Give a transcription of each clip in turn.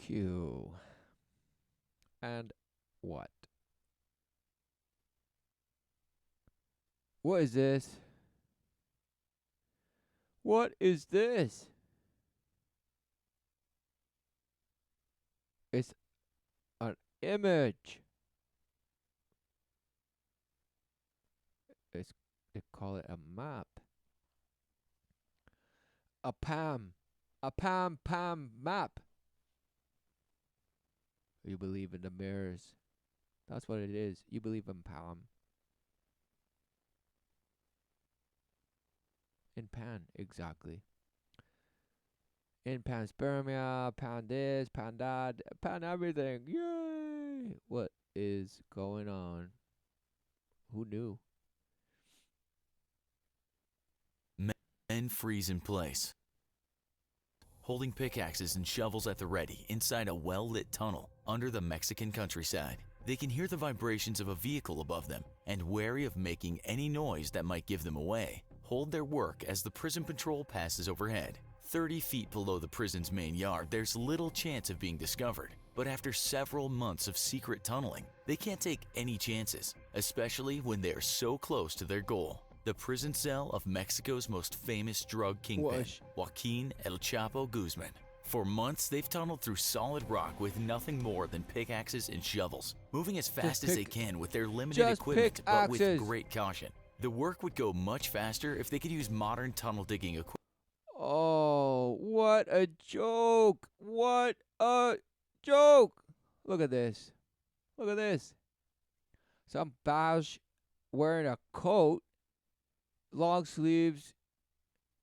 Q. And what? What is this? What is this? It's an image. It's they call it a map. A PAM. A PAM map. You believe in the mirrors. That's what it is. You believe in PAM. In pan, exactly. In panspermia, pan this, pan that, pan everything. Yay! What is going on? Who knew? Men freeze in place, holding pickaxes and shovels at the ready inside a well-lit tunnel under the Mexican countryside. They can hear the vibrations of a vehicle above them and, wary of making any noise that might give them away, hold their work as the prison patrol passes overhead. 30 feet below the prison's main yard, there's little chance of being discovered. But after several months of secret tunneling, they can't take any chances, especially when they are so close to their goal. The prison cell of Mexico's most famous drug kingpin, Joaquin El Chapo Guzman. For months, they've tunneled through solid rock with nothing more than pickaxes and shovels, moving as fast as they can with their limited equipment, but with great caution. The work would go much faster if they could use modern tunnel digging equipment. Oh, what a joke! What a joke! Look at this. Look at this. Some bash wearing a coat, long sleeves,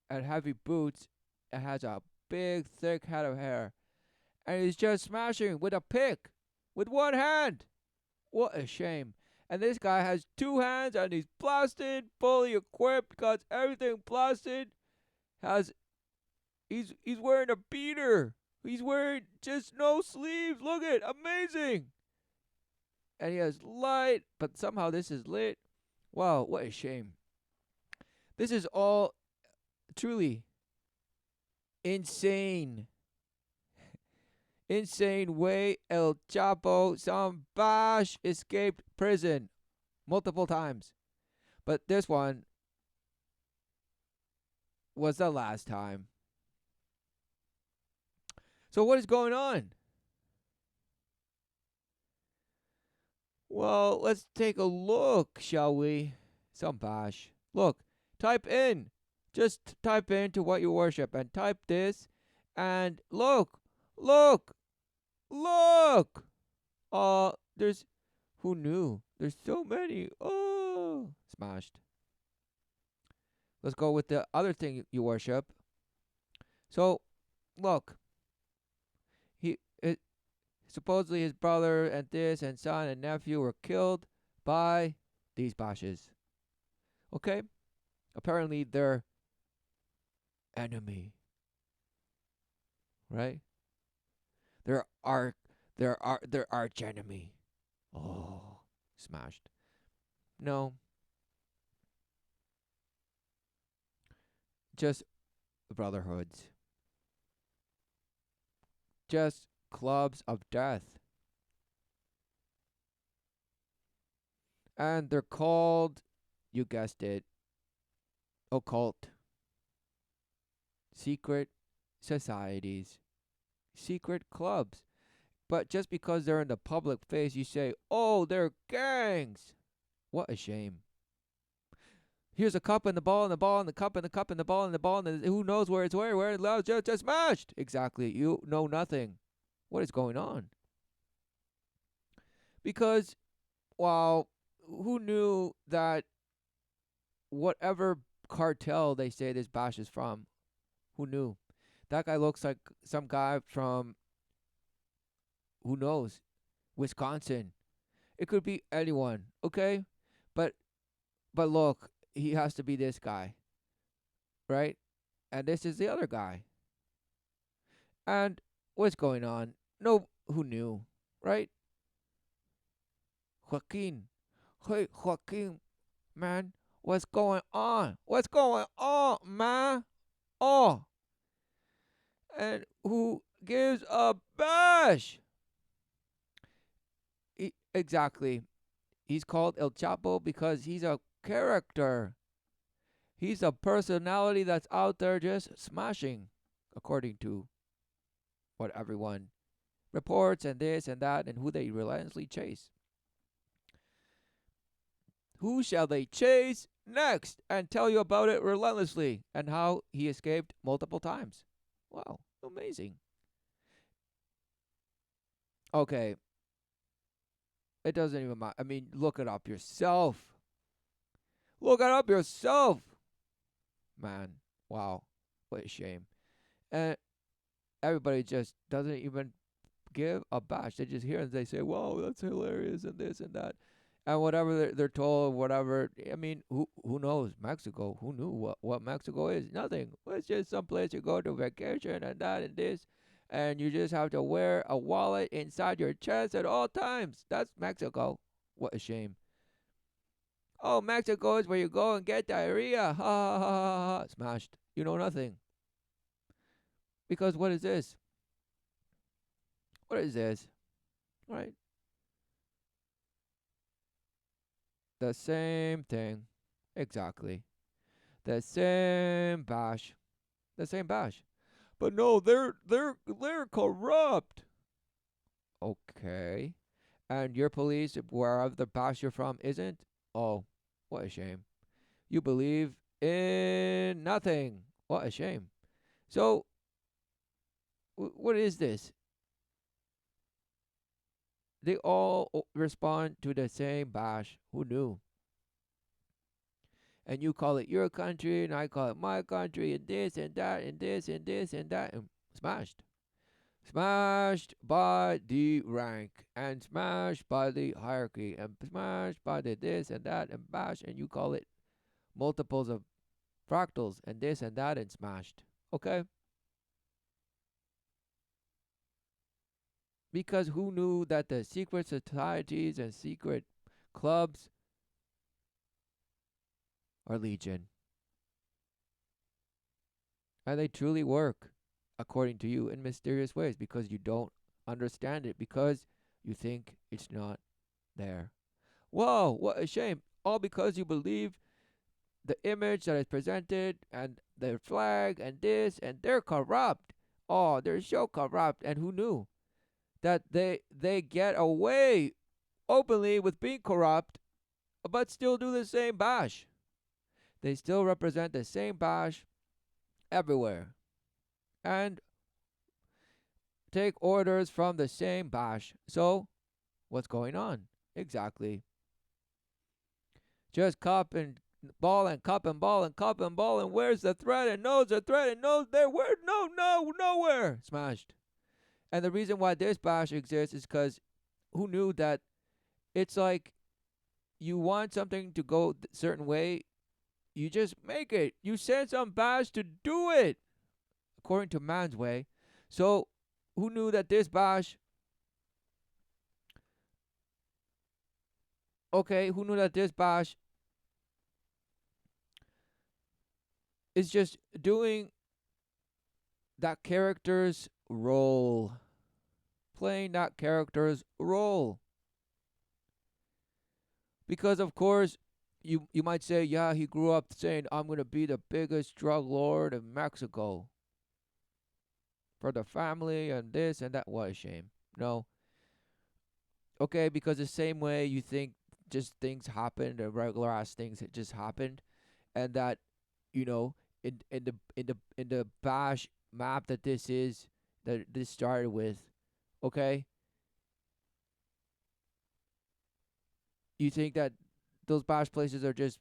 and heavy boots, and has a big, thick head of hair. And he's just smashing with a pick, with one hand. What a shame. And this guy has two hands, and he's blasted, fully equipped, got everything blasted. He's wearing a beater. He's wearing just no sleeves. Look at it, amazing. And he has light, but somehow this is lit. Wow, what a shame. This is all truly insane. Insane way El Chapo some bash escaped prison multiple times. But this one was the last time. So what is going on? Well, let's take a look, shall we? Some bash. Look, type in. Just type into what you worship and type this and look, look, look. There's who knew? There's so many. Oh, smashed. Let's go with the other thing you worship. So, look. It, supposedly his brother and this and son and nephew were killed by these bashes. Okay? Apparently they're enemy. Right? They're their arch enemy. Oh, smashed. No, just brotherhoods. Just clubs of death. And they're called, you guessed it, occult. Secret societies. Secret clubs. But just because they're in the public face, you say, oh, they're gangs. What a shame. Here's a cup and the ball and the ball and the cup and the cup and the ball and the ball and who knows where it's where it's just smashed. Exactly. You know nothing. What is going on? Because, well, who knew that whatever cartel they say this bash is from, who knew? That guy looks like some guy from, who knows, Wisconsin. It could be anyone, okay? But look, he has to be this guy, right? And this is the other guy. And what's going on? No, who knew, right? Joaquin. Hey, Joaquin, man. What's going on? What's going on, man? Oh. And who gives a bash? Bash. Exactly. He's called El Chapo because he's a character. He's a personality that's out there just smashing, according to what everyone reports and this and that and who they relentlessly chase. Who shall they chase next and tell you about it relentlessly and how he escaped multiple times? Wow, amazing. Okay, it doesn't even matter. I mean, look it up yourself. Look it up yourself. Man, wow, what a shame. And everybody just doesn't even give a bash. They just hear and they say, "Whoa, that's hilarious," and this and that, and whatever they're told, whatever. I mean, who knows? Mexico. Who knew what Mexico is? Nothing. It's just some place you go to vacation and that and this, and you just have to wear a wallet inside your chest at all times. That's Mexico. What a shame. Oh, Mexico is where you go and get diarrhea. Ha ha ha ha ha. Smashed. You know nothing. Because what is this? What is this? Right? The same thing. Exactly. The same bash. The same bash. But no, they're corrupt. Okay. And your police, wherever the bash you're from, isn't? Oh, what a shame. You believe in nothing. What a shame. So, what is this? They all respond to the same bash. Who knew? And you call it your country, and I call it my country, and this and that, and this and this and that, and smashed. Smashed by the rank, and smashed by the hierarchy, and smashed by the this and that, and bash, and you call it multiples of fractals, and this and that, and smashed. Okay? Because who knew that the secret societies and secret clubs are legion? And they truly work, according to you, in mysterious ways because you don't understand it, because you think it's not there. Whoa, what a shame. All because you believe the image that is presented and their flag and this, and they're corrupt. Oh, they're so corrupt. And who knew that they get away openly with being corrupt, but still do the same bash? They still represent the same bash everywhere. And take orders from the same bash. So, what's going on? Exactly. Just cup and ball and cup and ball and cup and ball, and where's the threat? And knows the threat and knows there. Where? No, nowhere. Smashed. And the reason why this bash exists is because who knew that it's like you want something to go a certain way, you just make it. You send some bash to do it according to man's way. So, who knew that this bash? Okay, who knew that this bash is just doing that character's role, playing that character's role? Because of course, you might say, yeah, he grew up saying, "I'm gonna be the biggest drug lord in Mexico for the family and this and that." What a shame. No, okay, because the same way you think just things happen, the regular ass things that just happened, and that you know in the bash map that this is, that this started with, okay, you think that those bash places are just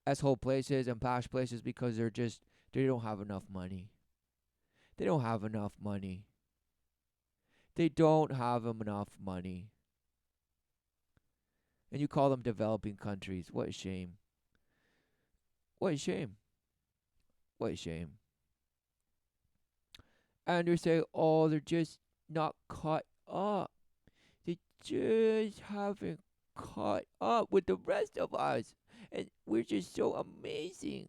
asshole places and bash places because they don't have enough money. They don't have enough money. They don't have enough money. And you call them developing countries. What a shame. What a shame. What a shame. And you say, oh, they're just not caught up. They just haven't caught up with the rest of us. And we're just so amazing.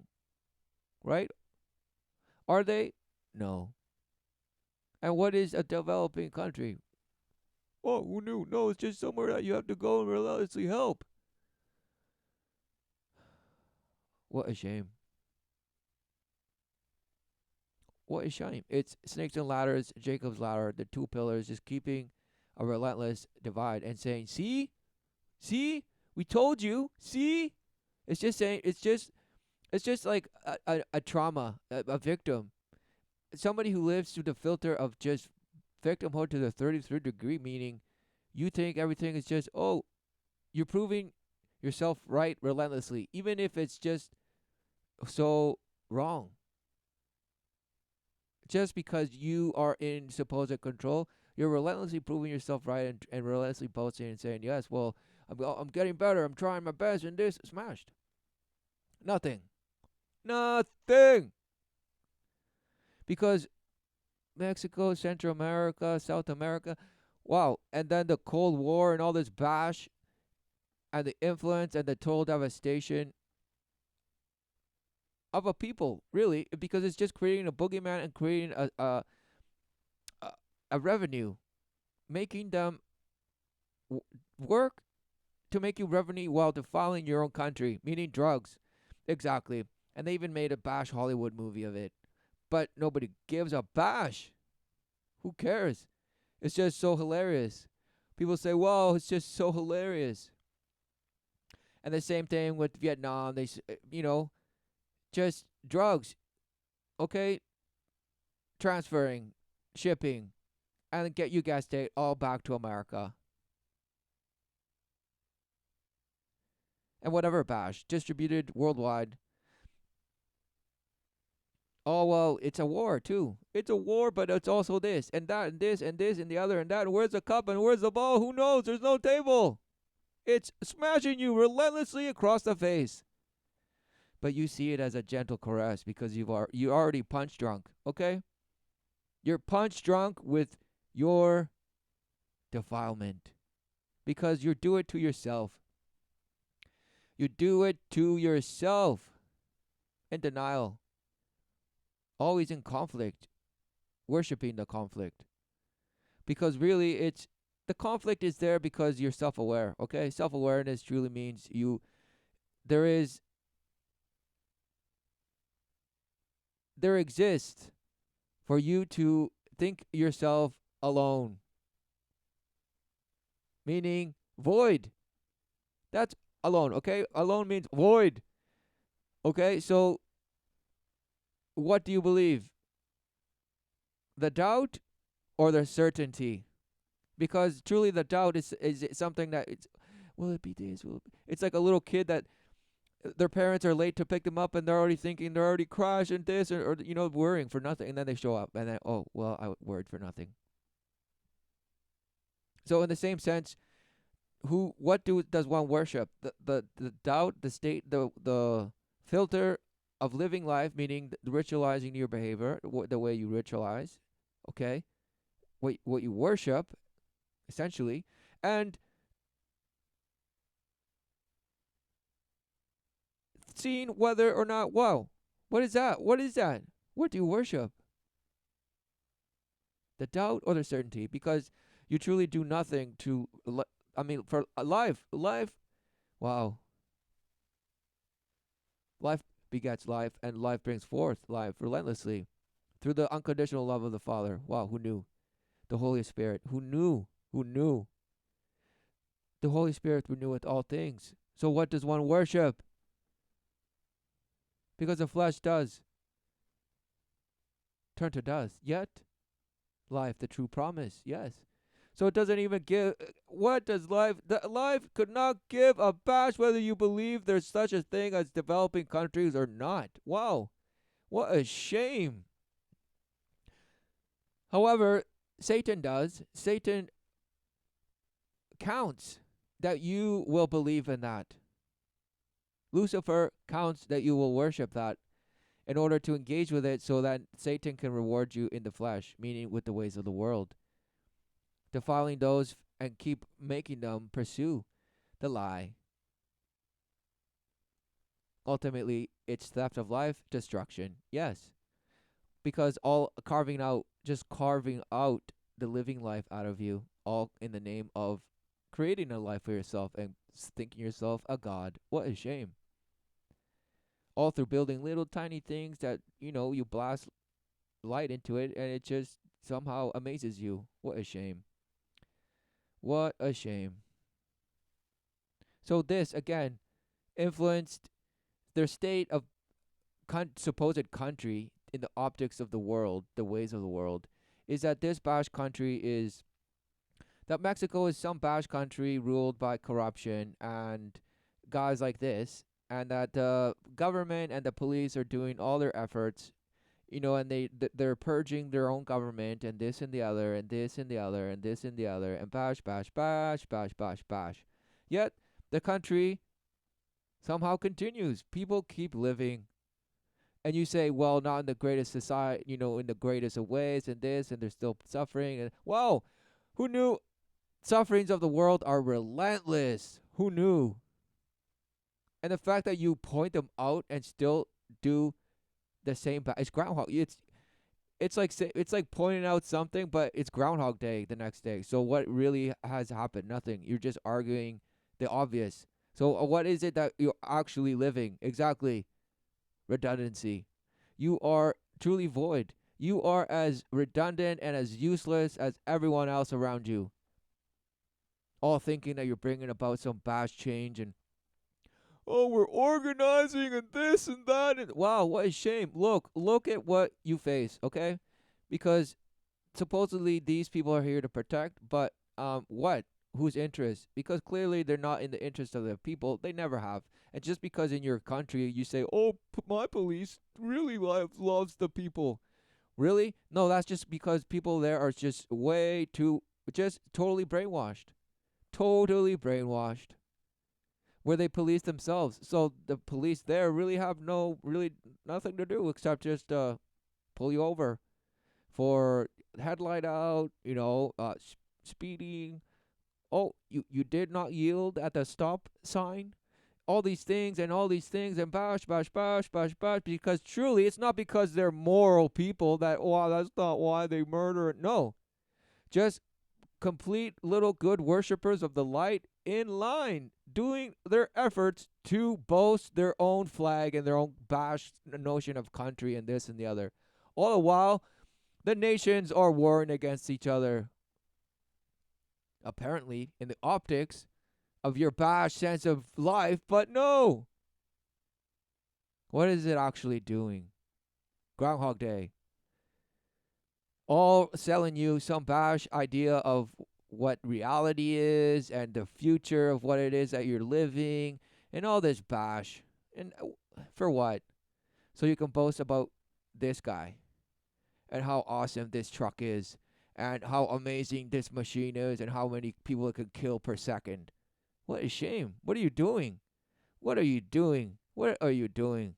Right? Are they? No. And what is a developing country? Oh, who knew? No, it's just somewhere that you have to go and relentlessly help. What a shame. What a shame. It's snakes and ladders, Jacob's ladder, the two pillars, just keeping a relentless divide and saying, see, we told you, see? It's just saying, it's just like a trauma, a victim. Somebody who lives through the filter of just victimhood to the 33rd degree, meaning you think everything is just, oh, you're proving yourself right relentlessly, even if it's just so wrong. Just because you are in supposed control, you're relentlessly proving yourself right and relentlessly boasting and saying, yes, well, I'm getting better. I'm trying my best. And this smashed. Nothing. Nothing. Because Mexico, Central America, South America, wow. And then the Cold War and all this bash and the influence and the total devastation of a people, really, because it's just creating a boogeyman and creating a, a revenue, making them work to make you revenue while defiling your own country, meaning drugs. Exactly. And they even made a bash Hollywood movie of it. But nobody gives a bash. Who cares? It's just so hilarious. People say, "Whoa, it's just so hilarious." And the same thing with Vietnam. Just drugs. Okay, transferring, shipping, and get you guys all back to America. And whatever bash distributed worldwide. Oh well, it's a war too. It's a war, but it's also this and that and this and this and the other and that. And where's the cup and where's the ball? Who knows? There's no table. It's smashing you relentlessly across the face. But you see it as a gentle caress because you're already punch drunk. Okay, you're punch drunk with your defilement because you do it to yourself. You do it to yourself in denial, always in conflict, worshiping the conflict. Because really, the conflict is there because you're self-aware. Okay, self-awareness truly means there is there exists for you to think yourself alone, meaning void. That's alone. Okay, alone means void. Okay, so what do you believe? The doubt or the certainty? Because truly, the doubt is something that will it be this? Will it be? It's like a little kid that their parents are late to pick them up and they're already thinking they're already crashed and this or worrying for nothing, and then they show up and then, oh well, I worried for nothing. So in the same sense, does one worship? The doubt, the state, the filter of living life, meaning the ritualizing your behavior, the way you ritualize, okay, what you worship essentially, and seeing whether or not, wow, what is that? What is that? What do you worship? The doubt or the certainty? Because you truly do nothing to, for life, wow, life begets life, and life brings forth life relentlessly through the unconditional love of the Father. Wow, who knew? The Holy Spirit, who knew? Who knew? The Holy Spirit reneweth all things. So what does one worship? Because the flesh does turn to dust. Yet, life, the true promise, yes. So it doesn't even give. What does life? Life could not give a bash whether you believe there's such a thing as developing countries or not. Wow, what a shame. However, Satan does. Satan counts that you will believe in that. Lucifer counts that you will worship that in order to engage with it so that Satan can reward you in the flesh, meaning with the ways of the world. Defiling those and keep making them pursue the lie. Ultimately, it's theft of life, destruction. Yes. because all carving out the living life out of you, all in the name of creating a life for yourself and thinking yourself a god. What a shame. All through building little tiny things that, you blast light into it and it just somehow amazes you. What a shame. What a shame. So this again influenced their state of supposed country in the optics of the world, the ways of the world, is that this Bash country is that Mexico is some Bash country ruled by corruption and guys like this, and that the government and the police are doing all their efforts, and they're purging their own government and this and the other and this and the other and this and the other and bash bash bash bash bash bash. Yet the country somehow continues. People keep living. And you say, well, not in the greatest society, in the greatest of ways, and this, and they're still suffering. And wow, who knew sufferings of the world are relentless? Who knew? And the fact that you point them out and still do the same, it's groundhog. It's like pointing out something, but it's Groundhog Day the next day. So what really has happened? Nothing. You're just arguing the obvious. So what is it that you're actually living? Exactly. Redundancy. You are truly void. You are as redundant and as useless as everyone else around you. All thinking that you're bringing about some vast change and, oh, we're organizing and this and that. And wow, what a shame. Look at what you face, okay? Because supposedly these people are here to protect, but what? Whose interest? Because clearly they're not in the interest of the people. They never have. And just because in your country you say, "Oh, my police really loves the people," really? No, that's just because people there are just way too, just totally brainwashed, totally brainwashed. Where they police themselves, so the police there really have really nothing to do except just pull you over for headlight out, speeding. Oh, you did not yield at the stop sign. All these things and all these things and bash, bash, bash, bash, bash. Because truly, it's not because they're moral people that, wow, that's not why they murder. No, just complete little good worshippers of the light in line, doing their efforts to boast their own flag and their own bash notion of country and this and the other. All the while, the nations are warring against each other. Apparently, in the optics of your bash sense of life, but no. What is it actually doing? Groundhog Day. All selling you some bash idea of what reality is and the future of what it is that you're living and all this bash. And for what? So you can boast about this guy and how awesome this truck is and how amazing this machine is and how many people it could kill per second. What a shame. What are you doing? What are you doing? What are you doing?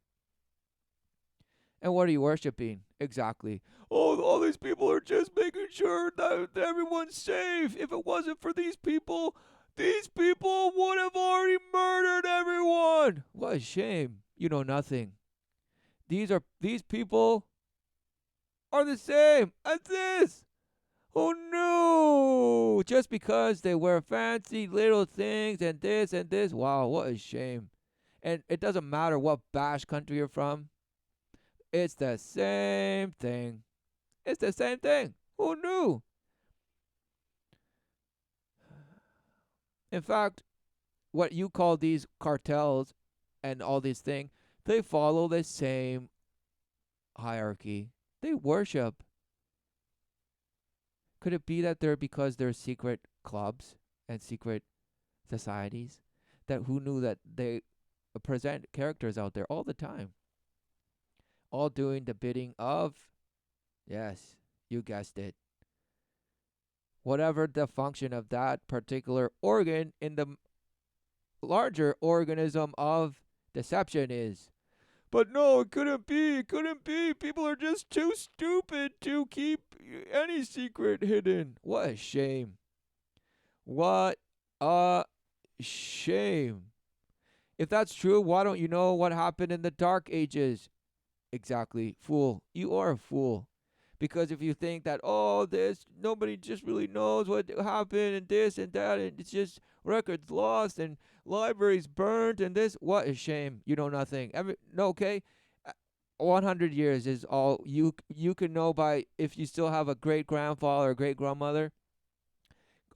And what are you worshiping? Exactly. Oh, all these people are just making sure that everyone's safe. If it wasn't for these people would have already murdered everyone. What a shame. You know nothing. These people are the same as this. Oh no! Just because they wear fancy little things and this and this. Wow, what a shame. And it doesn't matter what bash country you're from. It's the same thing. It's the same thing. Who knew? In fact, what you call these cartels and all these things, they follow the same hierarchy. They worship. Could it be that they're secret clubs and secret societies? That who knew that they present characters out there all the time? All doing the bidding of, yes, you guessed it, whatever the function of that particular organ in the larger organism of deception is. But no, it couldn't be. It couldn't be. People are just too stupid to keep any secret hidden. What a shame. What a shame. If that's true, why don't you know what happened in the Dark Ages? Exactly. Fool. You are a fool. Because if you think that, oh, this, nobody just really knows what happened and this and that, and it's just records lost and libraries burnt and this, what a shame. You know nothing. No, okay? 100 years is all you can know by if you still have a great grandfather or great grandmother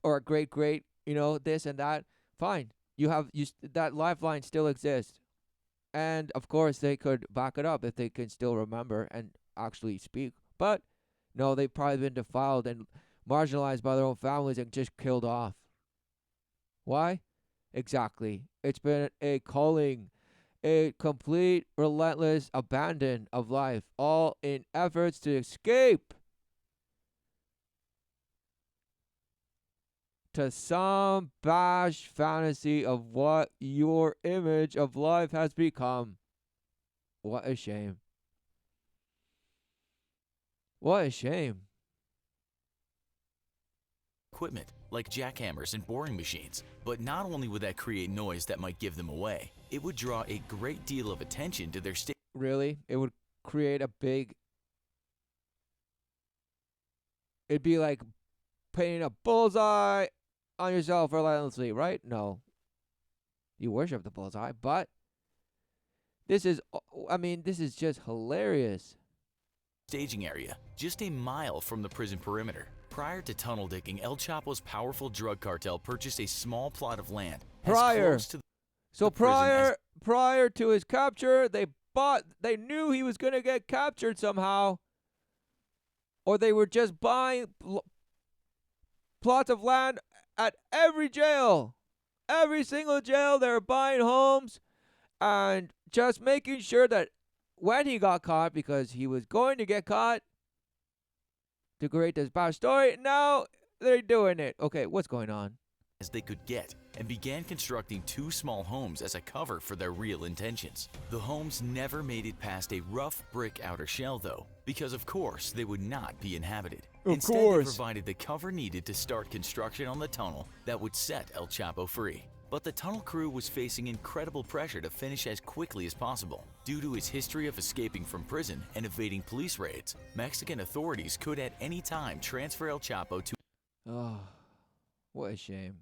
or a great great, this and that. Fine. That lifeline still exists. And of course, they could back it up if they can still remember and actually speak. But no, they've probably been defiled and marginalized by their own families and just killed off. Why? Exactly. It's been a culling, a complete, relentless abandon of life, all in efforts to escape to some bash fantasy of what your image of life has become. What a shame. What a shame. Equipment like jackhammers and boring machines. But not only would that create noise that might give them away, it would draw a great deal of attention to their state. Really? It would create a big. It'd be like painting a bullseye on yourself relentlessly, right? No. You worship the bullseye, but this is, this is just hilarious. Staging area, just a mile from the prison perimeter. Prior to tunnel digging, El Chapo's powerful drug cartel purchased a small plot of land Prior. as close to So the prison prior to his capture, they knew he was going to get captured somehow, or they were just buying plots of land at every jail. Every single jail, they were buying homes and just making sure that when he got caught, because he was going to get caught to create this bad story, now they're doing it. Okay, what's going on? as they could get, and began constructing 2 small homes as a cover for their real intentions. The homes never made it past a rough brick outer shell though, because of course they would not be inhabited. Instead, they provided the cover needed to start construction on the tunnel that would set El Chapo free. But the tunnel crew was facing incredible pressure to finish as quickly as possible. Due to his history of escaping from prison and evading police raids, Mexican authorities could at any time transfer El Chapo to... Oh, what a shame.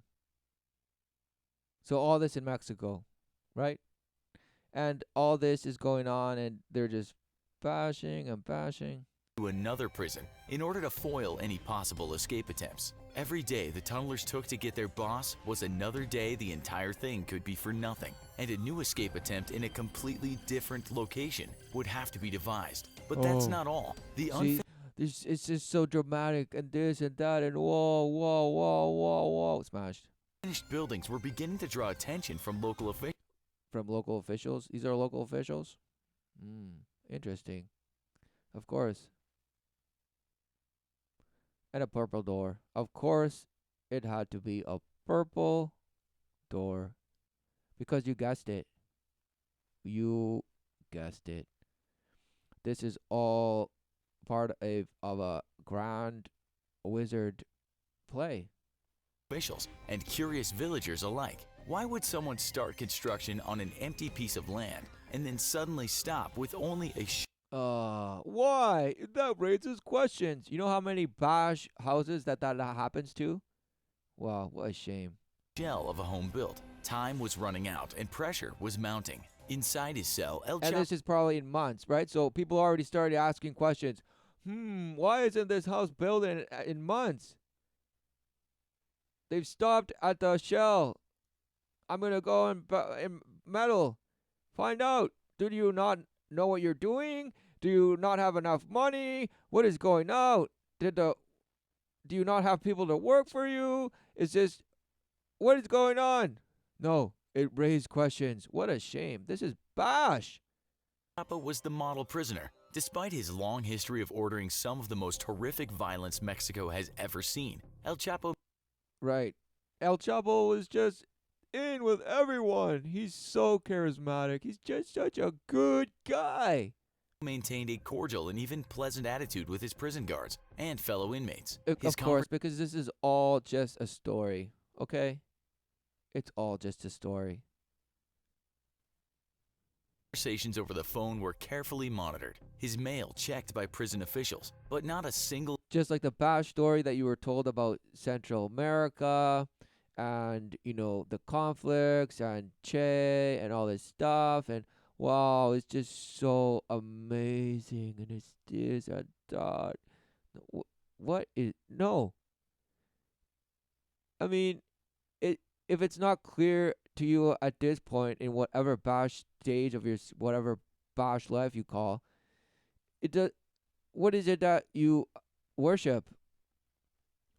So all this in Mexico, right? And all this is going on and they're just bashing and bashing. To another prison in order to foil any possible escape attempts. Every day the tunnelers took to get their boss was another day the entire thing could be for nothing, and a new escape attempt in a completely different location would have to be devised. But that's not all. It's just so dramatic and this and that and whoa, smashed. Finished buildings were beginning to draw attention from local officials. From local officials? These are local officials? Interesting. Of course. And a purple door. Of course, it had to be a purple door. Because you guessed it. You guessed it. This is all part of a grand wizard play. Officials and curious villagers alike. Why would someone start construction on an empty piece of land and then suddenly stop with only a why? That raises questions. You know how many bash houses that happens to? Wow, what a shame. Shell of a home built. Time was running out and pressure was mounting. Inside his cell, El Chapo... And this is probably in months, right? So people already started asking questions. Why isn't this house built in months? They've stopped at the shell. I'm going to go in metal. Find out. Do you not know what you're doing? Do you not have enough money? What is going on? Do you not have people to work for you? What is going on? No, it raised questions. What a shame. This is bash. Chapo was the model prisoner. Despite his long history of ordering some of the most horrific violence Mexico has ever seen, El Chapo... Right. El Chapo was just in with everyone. He's so charismatic. He's just such a good guy. Maintained a cordial and even pleasant attitude with his prison guards and fellow inmates. Of course, because this is all just a story, okay? It's all just a story. Conversations over the phone were carefully monitored, his mail checked by prison officials, but not a single Just like the Bash story that you were told about Central America and, the conflicts and Che and all this stuff. And wow, it's just so amazing. And it's this and that. What is. No. I mean, if it's not clear to you at this point in whatever Bash stage of your whatever Bash life you call it, does what is it that you worship?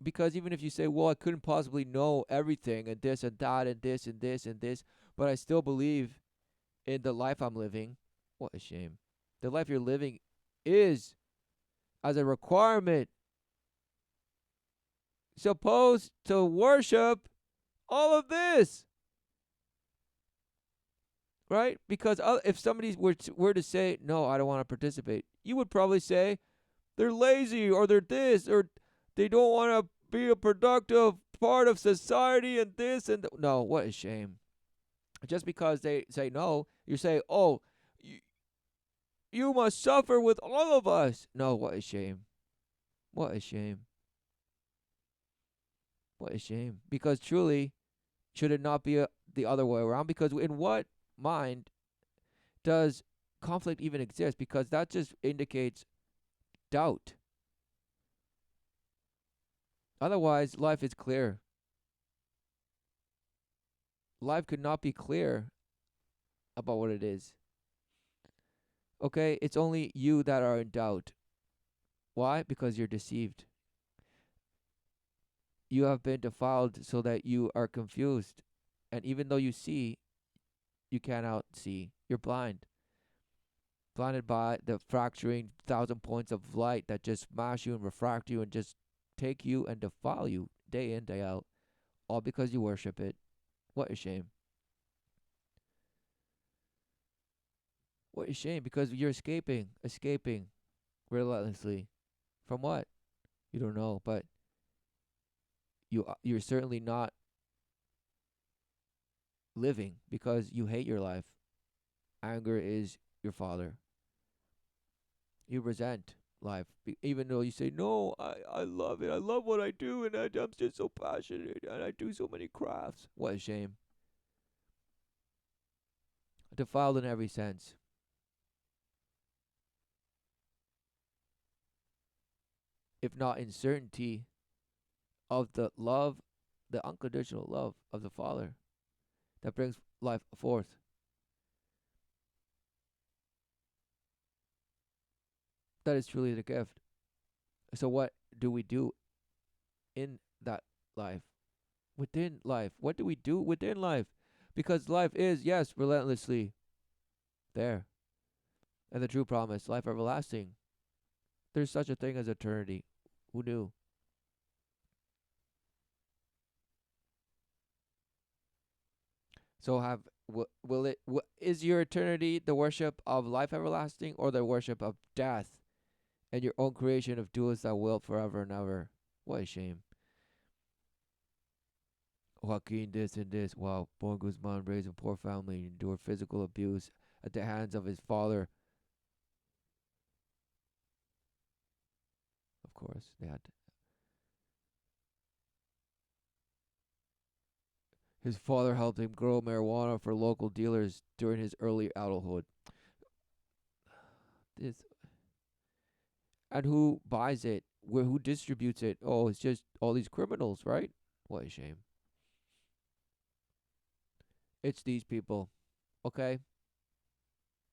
Because even if you say, well, I couldn't possibly know everything and this and that and this and this and this, but I still believe in the life I'm living. What a shame. The life you're living is, as a requirement, supposed to worship all of this, right? Because if somebody were to say, no, I don't want to participate, you would probably say they're lazy or they're this or they don't want to be a productive part of society and this and no, what a shame. Just because they say no, you say, oh, you must suffer with all of us. No, what a shame. What a shame. What a shame. Because truly, should it not be the other way around? Because in what mind does conflict even exist? Because that just indicates doubt. Otherwise, life is clear. Life could not be clear about what it is. Okay? It's only you that are in doubt. Why? Because you're deceived. You have been defiled so that you are confused. And even though you see, you cannot see. You're blind. Blinded by the fracturing 1,000 points of light that just smash you and refract you and just take you and defile you day in, day out. All because you worship it. What a shame. What a shame, because you're escaping relentlessly. From what? You don't know, but you're certainly not living because you hate your life. Anger is your father. You resent life, even though you say, no, I love it. I love what I do, and I'm just so passionate, and I do so many crafts. What a shame. Defiled in every sense. If not in certainty of the love, the unconditional love of the Father that brings life forth. That is truly the gift. So, what do we do in that life? Within life? What do we do within life? Because life is, yes, relentlessly there. And the true promise, life everlasting. There's such a thing as eternity. Who knew? So is your eternity the worship of life everlasting or the worship of death and your own creation of doest thou wilt forever and ever? What a shame. Joaquin this and this. Wow, Born Guzman raised in poor family, endured physical abuse at the hands of his father. Of course, they had to. His father helped him grow marijuana for local dealers during his early adulthood. This and who buys it? Who distributes it? Oh, it's just all these criminals, right? What a shame. It's these people, okay?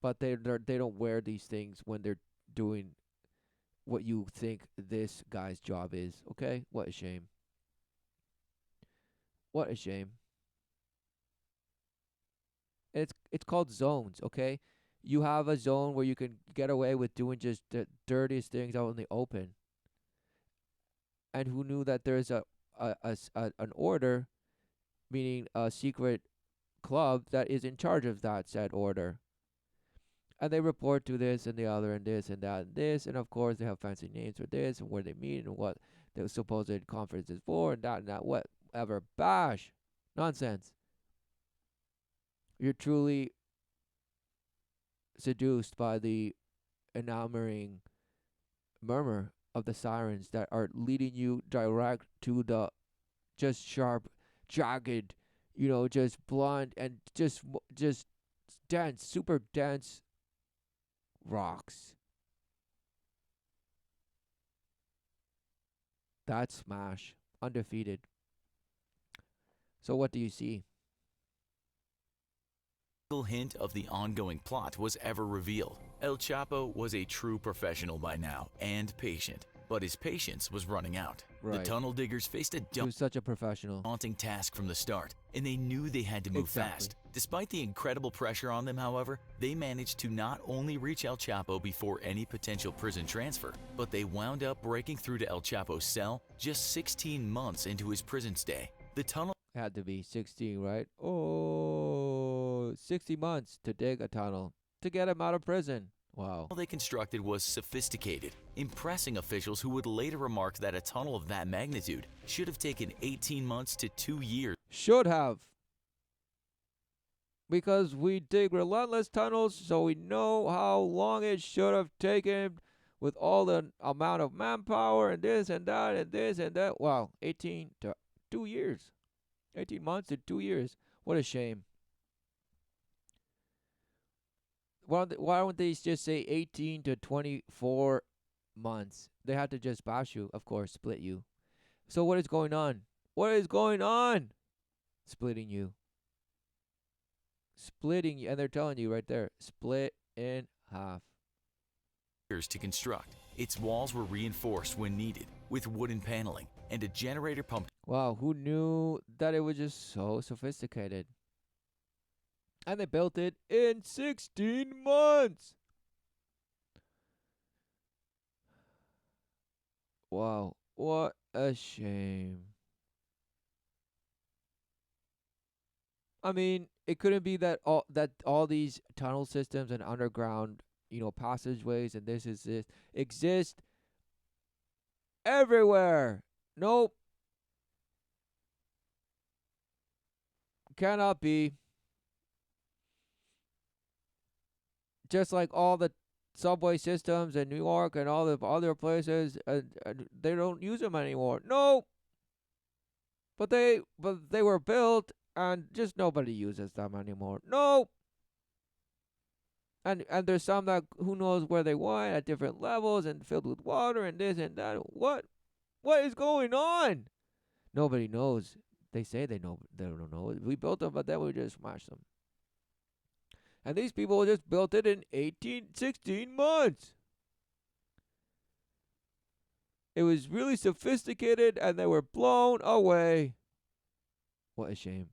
But they don't wear these things when they're doing what you think this guy's job is, okay? What a shame. What a shame. It's called zones, okay? You have a zone where you can get away with doing just the dirtiest things out in the open. And who knew that there's an order, meaning a secret club that is in charge of that said order. And they report to this and the other and this and that and this, and of course they have fancy names for this and where they meet and what the supposed conference is for and that whatever. Bash. Nonsense. You're truly seduced by the enamoring murmur of the sirens that are leading you direct to the just sharp, jagged, just blunt and just dense, super dense rocks. That's Smash, undefeated. So what do you see? Single hint of the ongoing plot was ever revealed. El Chapo was a true professional by now and patient, but his patience was running out. The Right. tunnel diggers faced a He was such a professional. daunting task from the start, and they knew they had to move Exactly. fast. Despite the incredible pressure on them, however, they managed to not only reach El Chapo before any potential prison transfer, but they wound up breaking through to El Chapo's cell just 16 months into his prison stay. The tunnel Had to be 16, right? Oh, 60 months to dig a tunnel to get him out of prison. Wow. they constructed was sophisticated, impressing officials who would later remark that a tunnel of that magnitude should have taken 18 months to 2 years. Should have. Because we dig relentless tunnels, so we know how long it should have taken with all the amount of manpower and this and that and this and that. Wow, 18 to 2 years. 18 months to 2 years. What a shame. Why don't they just say 18 to 24 months? They had to just bash you, of course, split you. So what is going on? What is going on? Splitting you. Splitting you. And they're telling you right there, split in half. To construct. Its walls were reinforced when needed with wooden paneling and a generator pump. Wow, who knew that it was just so sophisticated? And they built it in 16 months. Wow, what a shame. I mean, it couldn't be that all these tunnel systems and underground, passageways and this exist everywhere. Nope. Cannot be. Just like all the subway systems in New York and all the other places, they don't use them anymore. No. But they were built and just nobody uses them anymore. No. And there's some that who knows where they went at different levels and filled with water and this and that. What is going on? Nobody knows. They say they know. They don't know. We built them, but then we just smashed them. And these people just built it in 16 months. It was really sophisticated and they were blown away. What a shame.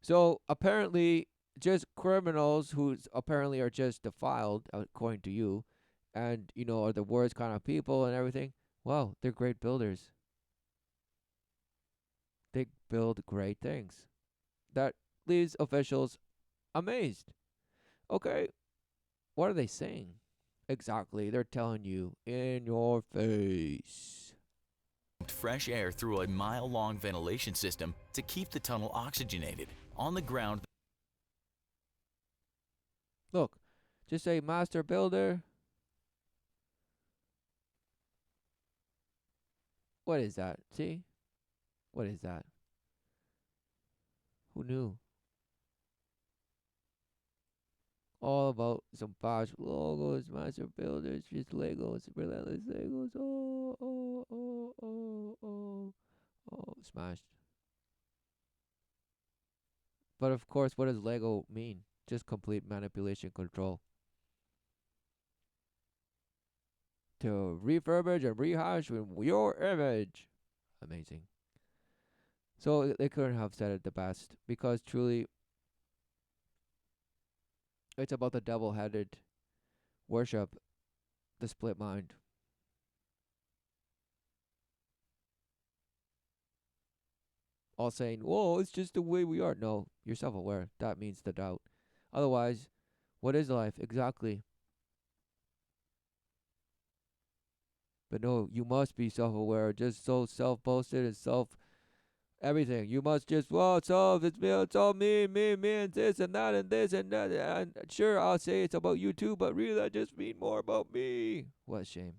So apparently, just criminals who apparently are just defiled, according to you, and, are the worst kind of people and everything. Wow, they're great builders. They build great things. That leaves officials amazed. Okay, what are they saying? Exactly, they're telling you in your face. Fresh air through a mile-long ventilation system to keep the tunnel oxygenated. On the ground, Look, just say master builder. What is that? See? What is that? Who knew? All about some Bosch logos, master builders, just Legos, relentless Legos. Oh, smashed. But of course, what does Lego mean? Just complete manipulation control. To refurbish and rehash with your image. Amazing. So they couldn't have said it the best because truly it's about the double-headed worship, the split mind. All saying, whoa, it's just the way we are. No, you're self-aware. That means the doubt. Otherwise, what is life? Exactly. But no, you must be self-aware. Just so self-boasted and Everything. You must just, well, it's all me, and this and that. And sure, I'll say it's about you too, but really, I just mean more about me. What a shame.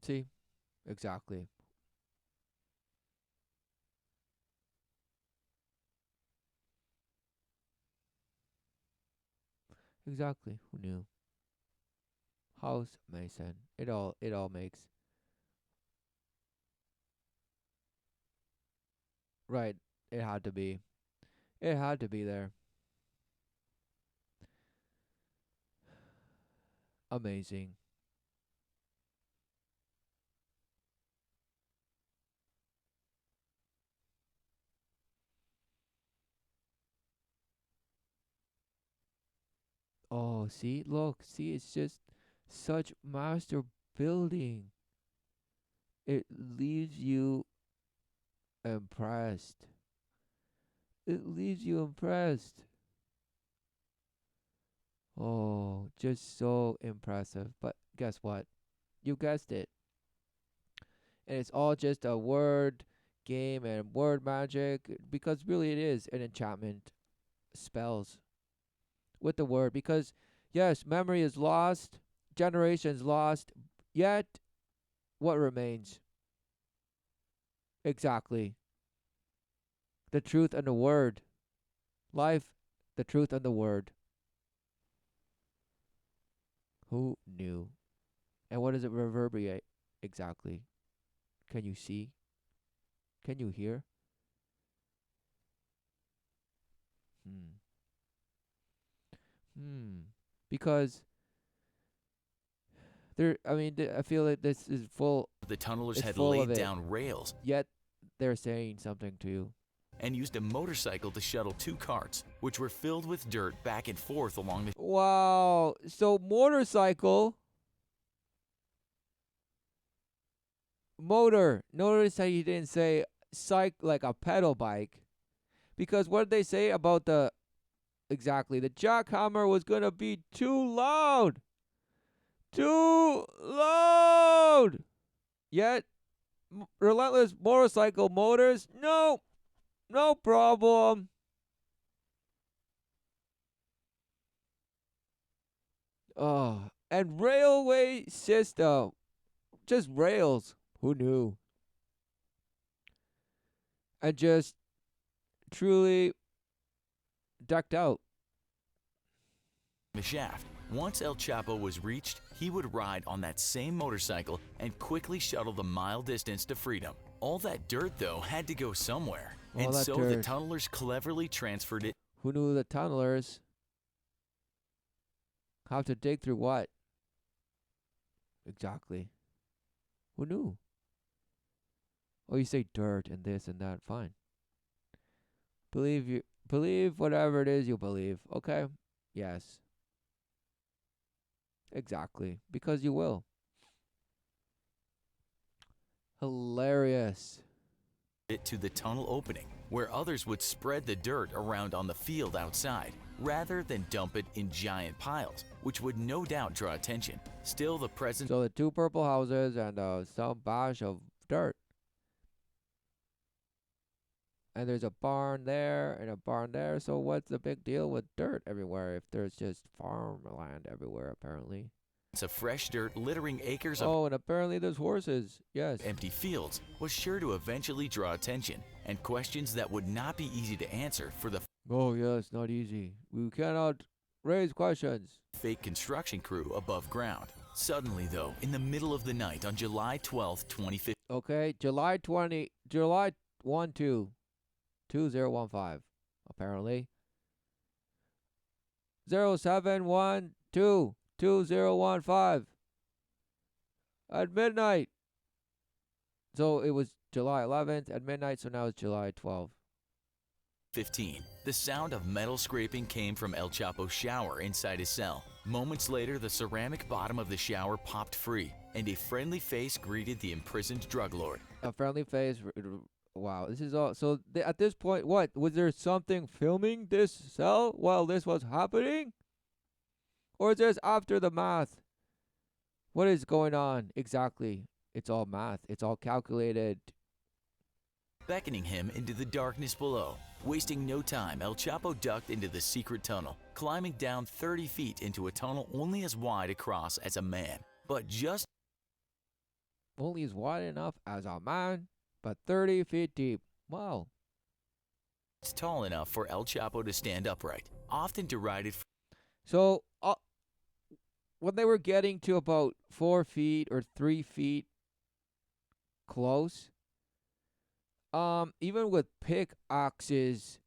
See? Exactly. Exactly. Who knew? House Mason. It all makes right. It had to be. It had to be there. Amazing. Oh, see, look, see, it's just such master building. It leaves you impressed. It leaves you impressed. Oh, just so impressive. But guess what? You guessed it. And it's all just a word game and word magic because really it is an enchantment spells with the word because yes, memory is lost, generations lost, yet what remains? Exactly. The truth and the word. Life, the truth and the word. Who knew? And what does it reverberate? Exactly. Can you see? Can you hear? Hmm. Hmm. Because there, I mean, I feel like this is full. The tunnelers It's had full of laid it. down rails Yet they're saying something to you. and used a motorcycle to shuttle two carts, which were filled with dirt back and forth along the Wow. So motorcycle, motor. Notice how you didn't say like a pedal bike, because what did they say about the exactly the jackhammer was gonna be too loud, too loud. Yet relentless motorcycle motors, no, no problem. Oh, and railway system, just rails. Who knew? And just truly decked out. shaft. Once El Chapo was reached, he would ride on that same motorcycle and quickly shuttle the mile distance to freedom. All that dirt, though, had to go somewhere, All and that so the dirt. tunnelers cleverly transferred it Who knew the tunnelers have to dig through what? Exactly. Who knew? Oh, you say dirt and this and that. Fine. Believe whatever it is you believe. Okay. Yes. Exactly. Because you will. Hilarious. to the tunnel opening, where others would spread the dirt around on the field outside, rather than dump it in giant piles, which would no doubt draw attention. Still, the presence So the two purple houses and some bash of dirt. And there's a barn there and a barn there. So what's the big deal with dirt everywhere if there's just farmland everywhere apparently? of fresh dirt littering acres of Oh, and apparently there's horses. Yes. empty fields was sure to eventually draw attention and questions that would not be easy to answer for the Oh, yes, not easy. We cannot raise questions. fake construction crew above ground. Suddenly, though, in the middle of the night on July 12th, 2015, Okay, July 1 2 2015. Apparently. 0712 2015 at midnight. So it was July 11th at midnight, so now it's July 12th. the sound of metal scraping came from El Chapo's shower inside his cell. Moments later, the ceramic bottom of the shower popped free, and a friendly face greeted the imprisoned drug lord. A friendly face. Wow, this is all. So at this point, what? Was there something filming this cell while this was happening? Or just after the math? What is going on exactly? It's all math. It's all calculated. beckoning him into the darkness below. Wasting no time, El Chapo ducked into the secret tunnel, climbing down 30 feet into a tunnel only as wide across as a man, but just Only is wide enough as a man, but 30 feet deep. Wow. tall enough for El Chapo to stand upright. Often derided So when they were getting to about 4 feet or 3 feet close, even with pickaxes,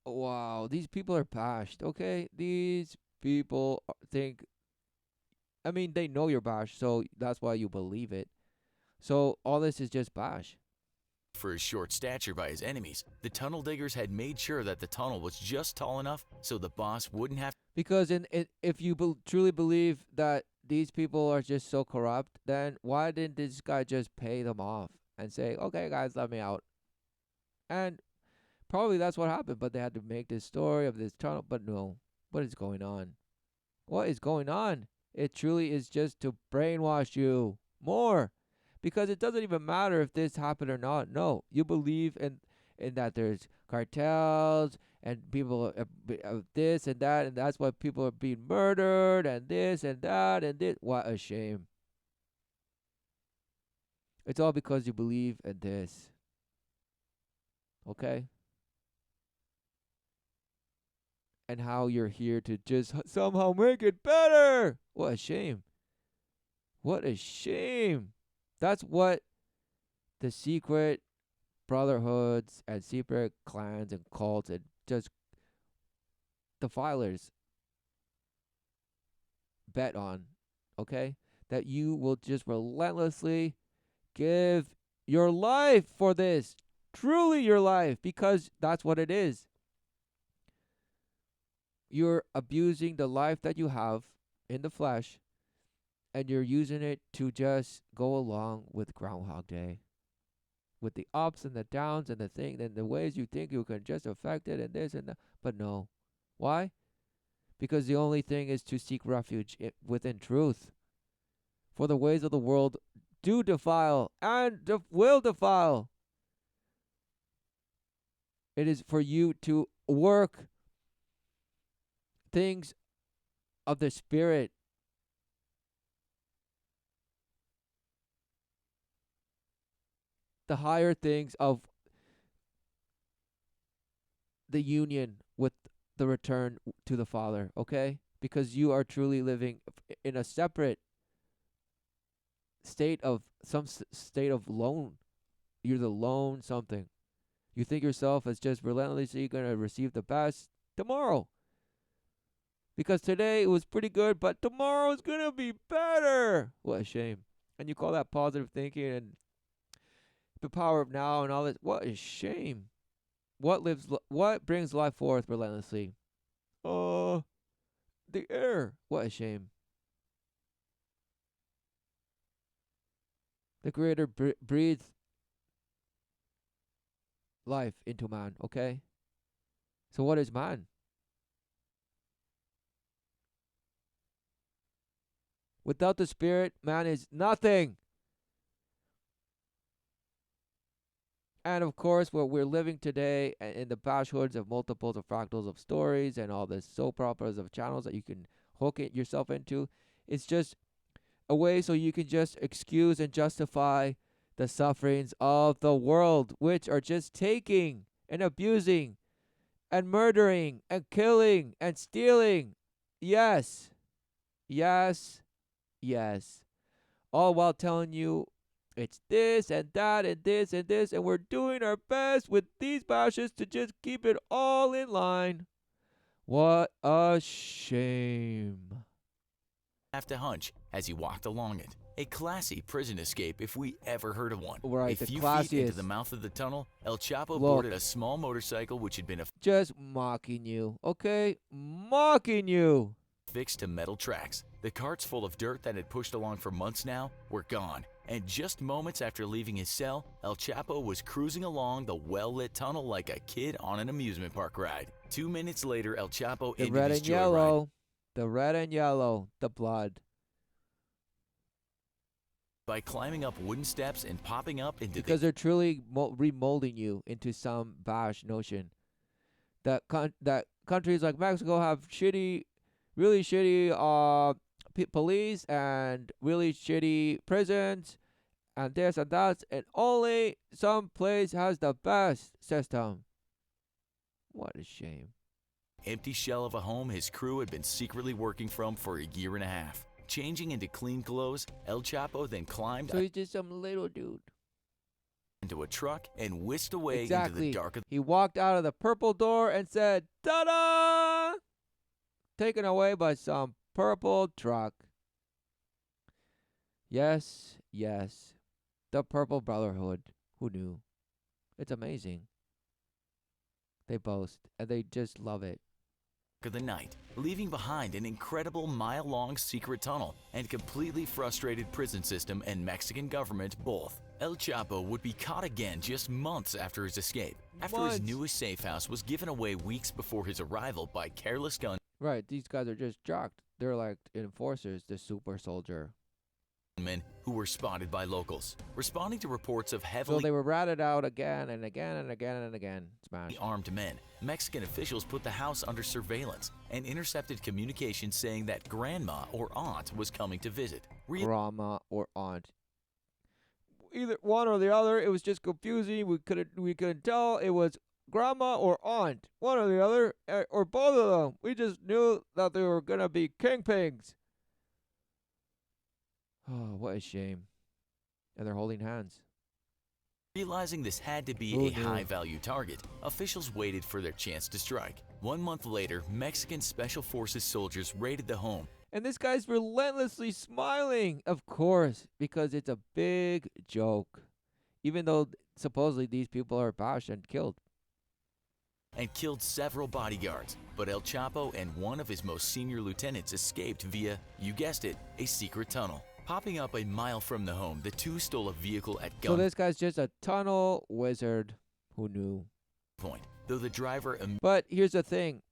wow, these people are bashed. Okay, these people think. I mean, they know you're bashed, so that's why you believe it. So all this is just bash. for his short stature by his enemies, the tunnel diggers had made sure that the tunnel was just tall enough so the boss wouldn't have Because if you truly believe that these people are just so corrupt, then why didn't this guy just pay them off and say, "Okay, guys, let me out"? And probably that's what happened. But they had to make this story of this tunnel. But no, what is going on? What is going on? It truly is just to brainwash you more, because it doesn't even matter if this happened or not. No, you believe in that there's cartels and people this and that, and that's why people are being murdered and this and that and this. What a shame! It's all because you believe in this. Okay. And how you're here to just somehow make it better. What a shame. What a shame. That's what the secret brotherhoods and secret clans and cults and just defilers bet on. Okay? That you will just relentlessly give your life for this. Truly your life, because that's what it is. You're abusing the life that you have in the flesh, and you're using it to just go along with Groundhog Day, with the ups and the downs and the thing and the ways you think you can just affect it and this and that. But no. Why? Because the only thing is to seek refuge within truth. For the ways of the world do defile and will defile. It is for you to work things of the spirit. The higher things of the union with the return to the Father, okay? Because you are truly living in a separate state of state of lone. You're the lone something. You think yourself as just relentlessly going to receive the best tomorrow. Because today it was pretty good, but tomorrow is going to be better. What a shame. And you call that positive thinking and the power of now and all this. What a shame. What brings life forth relentlessly? The air. What a shame. The Creator breathed life into man, okay? So what is man? Without the Spirit, man is nothing. And of course, what we're living today in the bashhoods of multiples of fractals of stories and all the soap operas of channels that you can hook it yourself into, it's just a way so you can just excuse and justify the sufferings of the world, which are just taking and abusing and murdering and killing and stealing. Yes, yes, yes. All while telling you it's this and that and this and this, and we're doing our best with these bashes to just keep it all in line. What a shame. have to hunch as he walked along it. A classy prison escape if we ever heard of one. Right, A the few feet into classiest. the mouth of the tunnel, El Chapo Look. boarded a small motorcycle which had been Just mocking you, okay? Mocking you. affixed to metal tracks. The carts full of dirt that had pushed along for months now were gone. And just moments after leaving his cell, El Chapo was cruising along the well-lit tunnel like a kid on an amusement park ride. 2 minutes later, El Chapo The ended red his and joyride. yellow. The red and yellow, the blood. by climbing up wooden steps and popping up into Because the they're truly remolding you into some bash notion. That countries like Mexico have really shitty police and really shitty prisons and this and that, and only some place has the best system. What a shame. empty shell of a home his crew had been secretly working from for a year and a half. Changing into clean clothes, El Chapo then climbed So he's just some little dude. into a truck and whisked away into Exactly. the dark of He walked out of the purple door and said, "Ta-da!" Taken away by some purple truck. Yes, yes. The Purple Brotherhood. Who knew? It's amazing. They boast and they just love it. the night, leaving behind an incredible mile-long secret tunnel and completely frustrated prison system and Mexican government both. El Chapo would be caught again just months after his escape, after his Months. newest safe house was given away weeks before his arrival by careless Right, these guys are just jocked. They're like enforcers, the super soldier. gunmen who were spotted by locals, responding to reports of So heavily they were ratted out again and again and again and again. Smash. armed men. Mexican officials put the house under surveillance and intercepted communication saying that grandma or aunt was coming to visit. Grandma or aunt. Either one or the other. It was just confusing. We couldn't tell. It was grandma or aunt. One or the other, or both of them. We just knew that they were gonna be kingpins. Oh, what a shame. And they're holding hands. Realizing this had to be Who a knew? high-value target, officials waited for their chance to strike. 1 month later, Mexican Special Forces soldiers raided the home And this guy's relentlessly smiling, of course, because it's a big joke. Even though supposedly these people are bashed and killed. and killed several bodyguards. But El Chapo and one of his most senior lieutenants escaped via, you guessed it, a secret tunnel. Popping up a mile from the home, the two stole a vehicle at So this guy's just a tunnel wizard. Who knew? gunpoint, though the driver But here's the thing.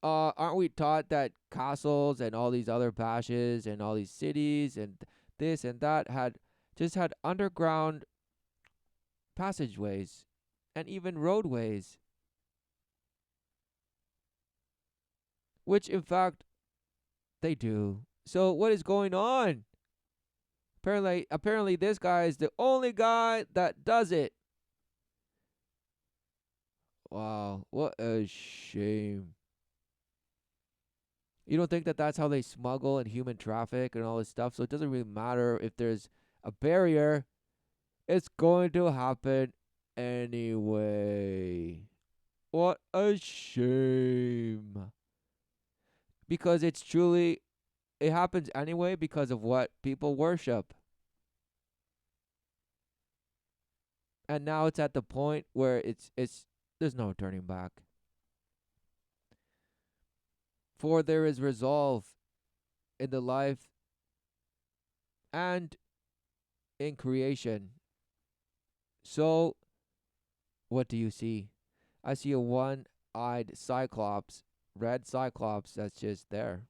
Aren't we taught that castles and all these other bashes and all these cities and this and that had underground passageways and even roadways? Which in fact they do. So what is going on? Apparently this guy is the only guy that does it. Wow, what a shame. You don't think that that's how they smuggle and human traffic and all this stuff? So it doesn't really matter if there's a barrier. It's going to happen anyway. What a shame. Because it happens anyway because of what people worship. And now it's at the point where there's no turning back. For there is resolve in the life and in creation. So, what do you see? I see a one-eyed cyclops, red cyclops that's just there.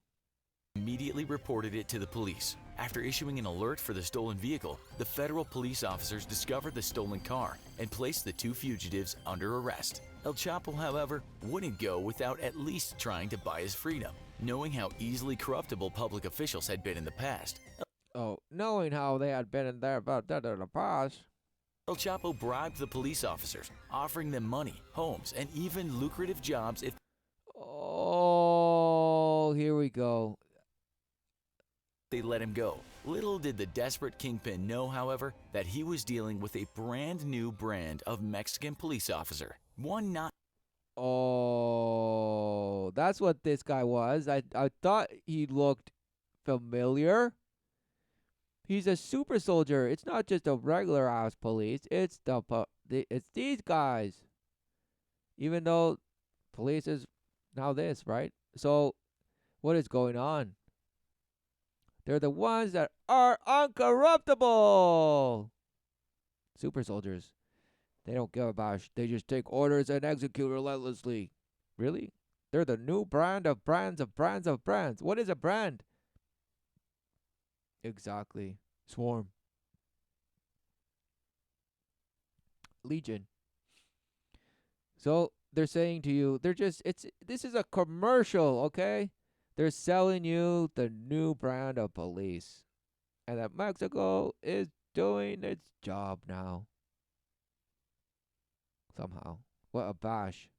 immediately reported it to the police. After issuing an alert for the stolen vehicle, the federal police officers discovered the stolen car and placed the two fugitives under arrest. El Chapo, however, wouldn't go without at least trying to buy his freedom. Knowing how easily corruptible public officials had been in the past, Oh, knowing how they had been in there about that in the past. El Chapo bribed the police officers, offering them money, homes, and even lucrative jobs if Oh, here we go. they let him go. Little did the desperate kingpin know, however, that he was dealing with a brand new brand of Mexican police officer. One not Oh, that's what this guy was. I thought he looked familiar. He's a super soldier. It's not just a regular ass police. It's it's these guys. Even though police is now this, right? So, what is going on? They're the ones that are uncorruptible. Super soldiers. They don't give a bash. They just take orders and execute relentlessly. Really? They're the new brand of brands of brands of brands. What is a brand? Exactly. Swarm. Legion. So they're saying to you, this is a commercial, okay? They're selling you the new brand of police. And that Mexico is doing its job now. Somehow. What a bash.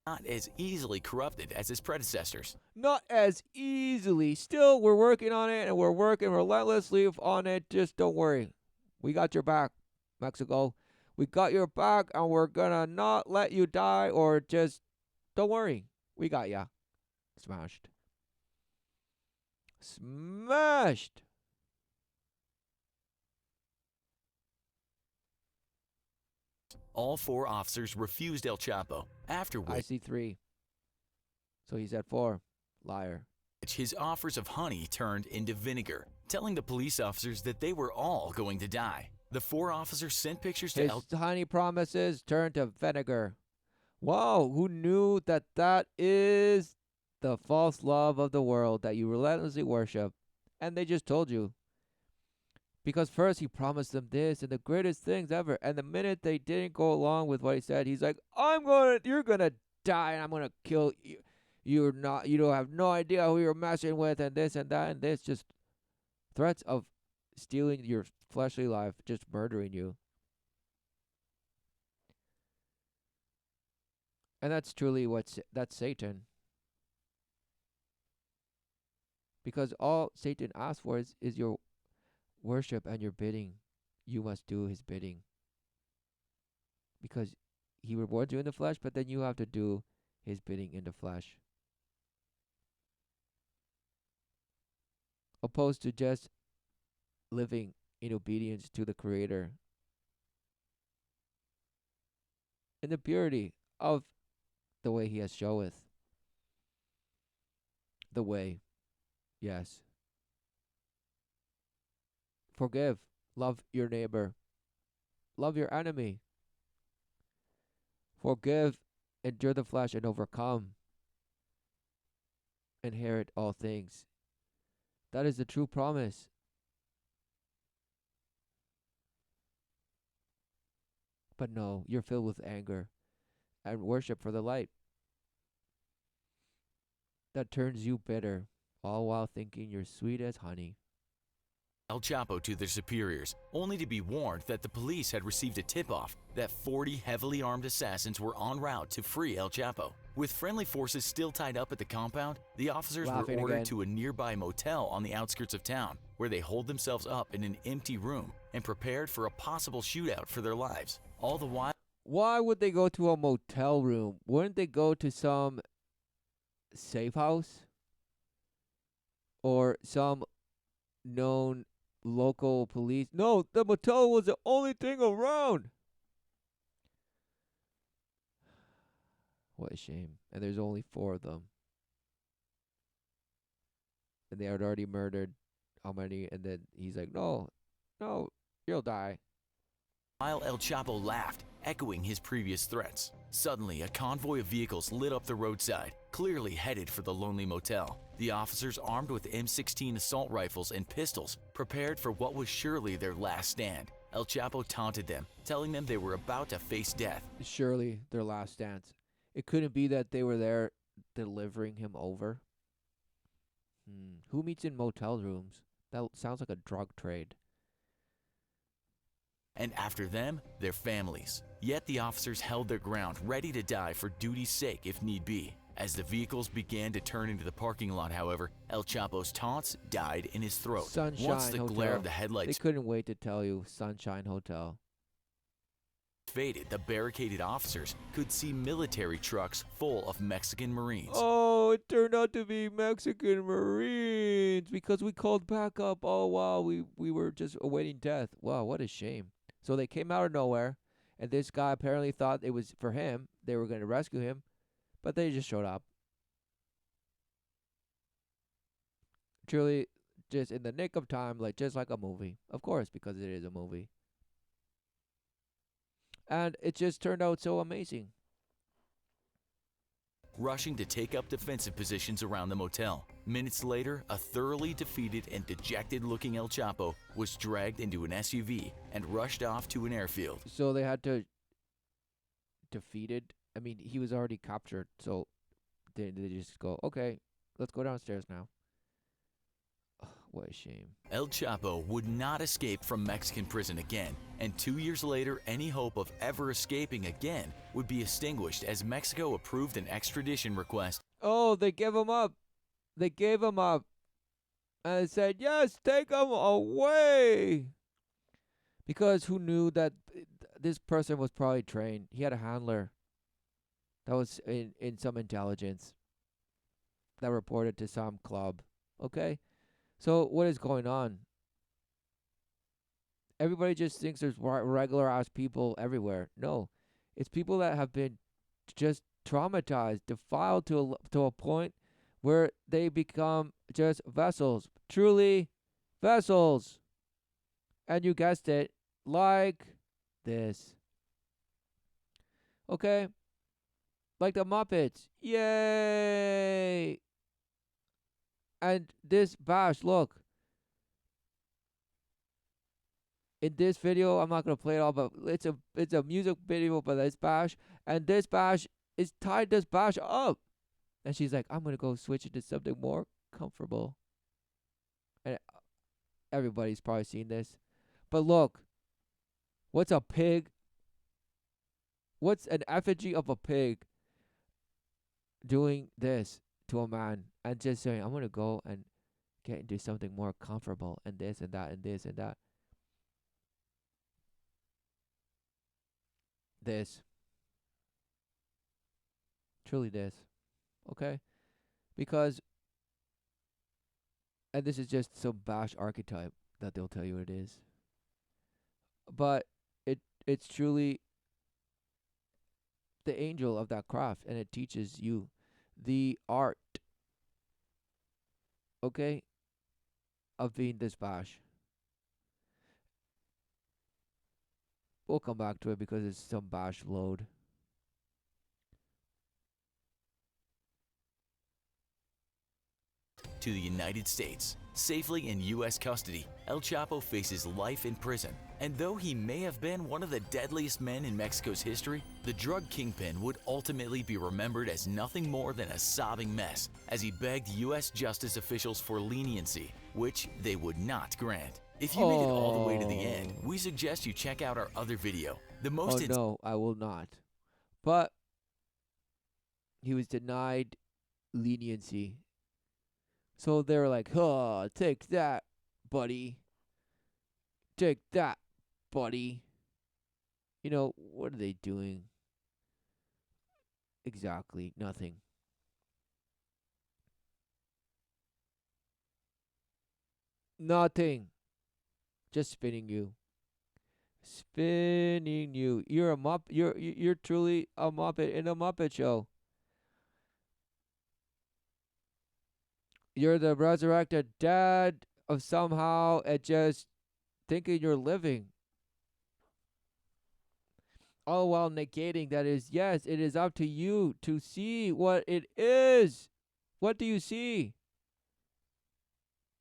Not as easily corrupted as his predecessors. Not as easily. Still, we're working on it and we're working relentlessly on it. Just don't worry. We got your back, Mexico. We got your back and we're gonna not let you die or just don't worry. We got ya. Smashed. Smashed. All 4 officers refused El Chapo, after I which see 3. So he's at 4. Liar. his offers of honey turned into vinegar, telling the police officers that they were all going to die. The 4 officers sent pictures to His El honey promises turned to vinegar. Wow, who knew that that is the false love of the world that you relentlessly worship? And they just told you. Because first he promised them this and the greatest things ever. And the minute they didn't go along with what he said, he's like, you're gonna die and I'm gonna kill you. You don't have no idea who you're messing with and this and that and this. Just threats of stealing your fleshly life, just murdering you. And that's truly that's Satan. Because all Satan asks for is your worship and your bidding. You must do his bidding. Because he rewards you in the flesh, but then you have to do his bidding in the flesh. Opposed to just living in obedience to the Creator. In the purity of the way he has showeth. The way. Yes. Forgive. Love your neighbor. Love your enemy. Forgive, endure the flesh, and overcome. Inherit all things. That is the true promise. But no, you're filled with anger and worship for the light that turns you bitter, all while thinking you're sweet as honey. El Chapo to their superiors, only to be warned that the police had received a tip-off that 40 heavily armed assassins were en route to free El Chapo. With friendly forces still tied up at the compound, the officers Laughing were ordered again. to a nearby motel on the outskirts of town, where they holed themselves up in an empty room and prepared for a possible shootout for their lives. All the while, Why would they go to a motel room? Wouldn't they go to some safe house? Or some known local police? No, the motel was the only thing around. What a shame. And there's only 4 of them. And they had already murdered how many? And then he's like, no, you'll die. while El Chapo laughed, echoing his previous threats. Suddenly, a convoy of vehicles lit up the roadside, clearly headed for the lonely motel. The officers, armed with M16 assault rifles and pistols, prepared for what was surely their last stand. El Chapo taunted them, telling them they were about to face death. Surely their last stance. It couldn't be that they were there delivering him over. Who meets in motel rooms? That sounds like a drug trade. And after them, their families. Yet the officers held their ground, ready to die for duty's sake if need be. As the vehicles began to turn into the parking lot, however, El Chapo's taunts died in his throat. Sunshine Once the Hotel. glare of the headlights They couldn't wait to tell you Sunshine Hotel. faded, the barricaded officers could see military trucks full of Mexican Marines. Oh, it turned out to be Mexican Marines because we called back up all while we were just awaiting death. Wow, what a shame. So they came out of nowhere, and this guy apparently thought it was for him. They were going to rescue him, but they just showed up. Truly, just in the nick of time, just like a movie. Of course, because it is a movie. And it just turned out so amazing. rushing to take up defensive positions around the motel. Minutes later, a thoroughly defeated and dejected-looking El Chapo was dragged into an SUV and rushed off to an airfield. So they had to defeated. I mean, he was already captured, so they just go, okay, let's go downstairs now. Ugh, what a shame. El Chapo would not escape from Mexican prison again, and 2 years later, any hope of ever escaping again would be extinguished as Mexico approved an extradition request. Oh, they gave him up. They gave him up. And said, yes, take him away. Because who knew that this person was probably trained? He had a handler that was in some intelligence that reported to some club. Okay? So what is going on? Everybody just thinks there's regular ass people everywhere. No. It's people that have been just traumatized, defiled to a point where they become just vessels. Truly vessels. And you guessed it, like this. Okay? Like the Muppets. Yay! And this bash, look. In this video, I'm not gonna play it all, but it's a music video for this bash, and this bash is tied this bash up. And she's like, I'm gonna go switch it to something more comfortable. And everybody's probably seen this. But look, what's a pig? What's an effigy of a pig doing this to a man and just saying, I'm gonna go and get into something more comfortable and this and that and this and that. This. Truly this. Okay? Because, and this is just some bash archetype that they'll tell you what it is. But it's truly the angel of that craft, and it teaches you the art, okay, of being this bash. We'll come back to it because it's some bash load. To the United States. Safely in U.S. custody, El Chapo faces life in prison. And though he may have been one of the deadliest men in Mexico's history, the drug kingpin would ultimately be remembered as nothing more than a sobbing mess as he begged U.S. justice officials for leniency, which they would not grant. If you made it all the way to the end, we suggest you check out our other video. The most no, I will not. But he was denied leniency. So they're like, oh, take that, buddy. Take that, buddy. You know, what are they doing? Exactly, nothing. Nothing. Just spinning you. Spinning you. You're a you're truly a Muppet in a Muppet show. You're the resurrected dad of somehow at just thinking you're living. All while negating that is, yes, it is up to you to see what it is. What do you see?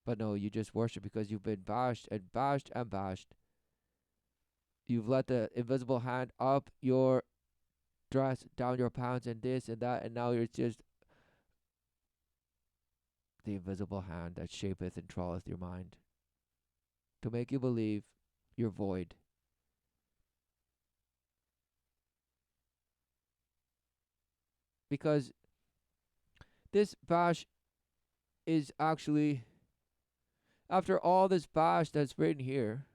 But no, you just worship because you've been bashed and bashed and bashed. You've let the invisible hand up your dress, down your pants, and this and that, and now you're just the invisible hand that shapeth and trolleth your mind to make you believe you're void. Because this bash is actually, after all this bash that's written here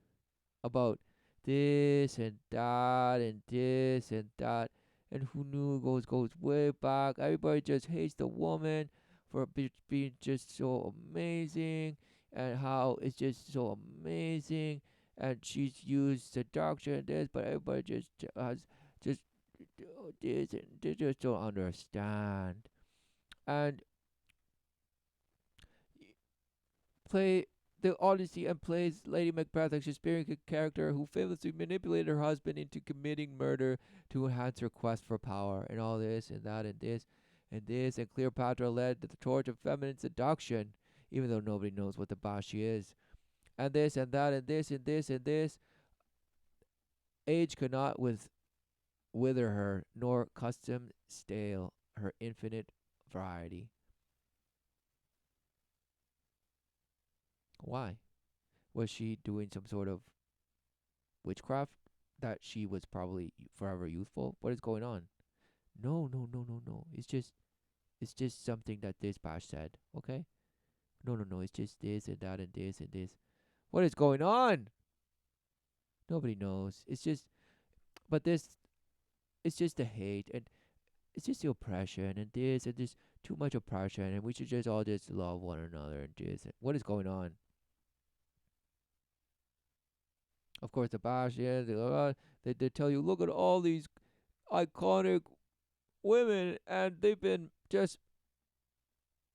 about this and that and this and that, and who knew goes way back. Everybody just hates the woman for being just so amazing, and how it's just so amazing, and she's used seduction and this, but everybody just has just this, and they just don't understand. And play the Odyssey and plays Lady Macbeth, a Shakespearean character who famously manipulated her husband into committing murder to enhance her quest for power, and all this and that and this. And this and Cleopatra led to the torch of feminine seduction, even though nobody knows what the Bash she is. And this and that and this and this and this. Age could not wither her, nor custom stale her infinite variety. Why? Was she doing some sort of witchcraft that she was probably forever youthful? What is going on? No, no, no, no, no. It's just something that this Bash said. Okay? No, no, no. It's just this and that and this and this. What is going on? Nobody knows. But this, it's just the hate and it's just the oppression and this and this too much oppression and we should just all just love one another and this. What is going on? Of course, the Bash, yeah, they tell you, look at all these iconic women and they've been just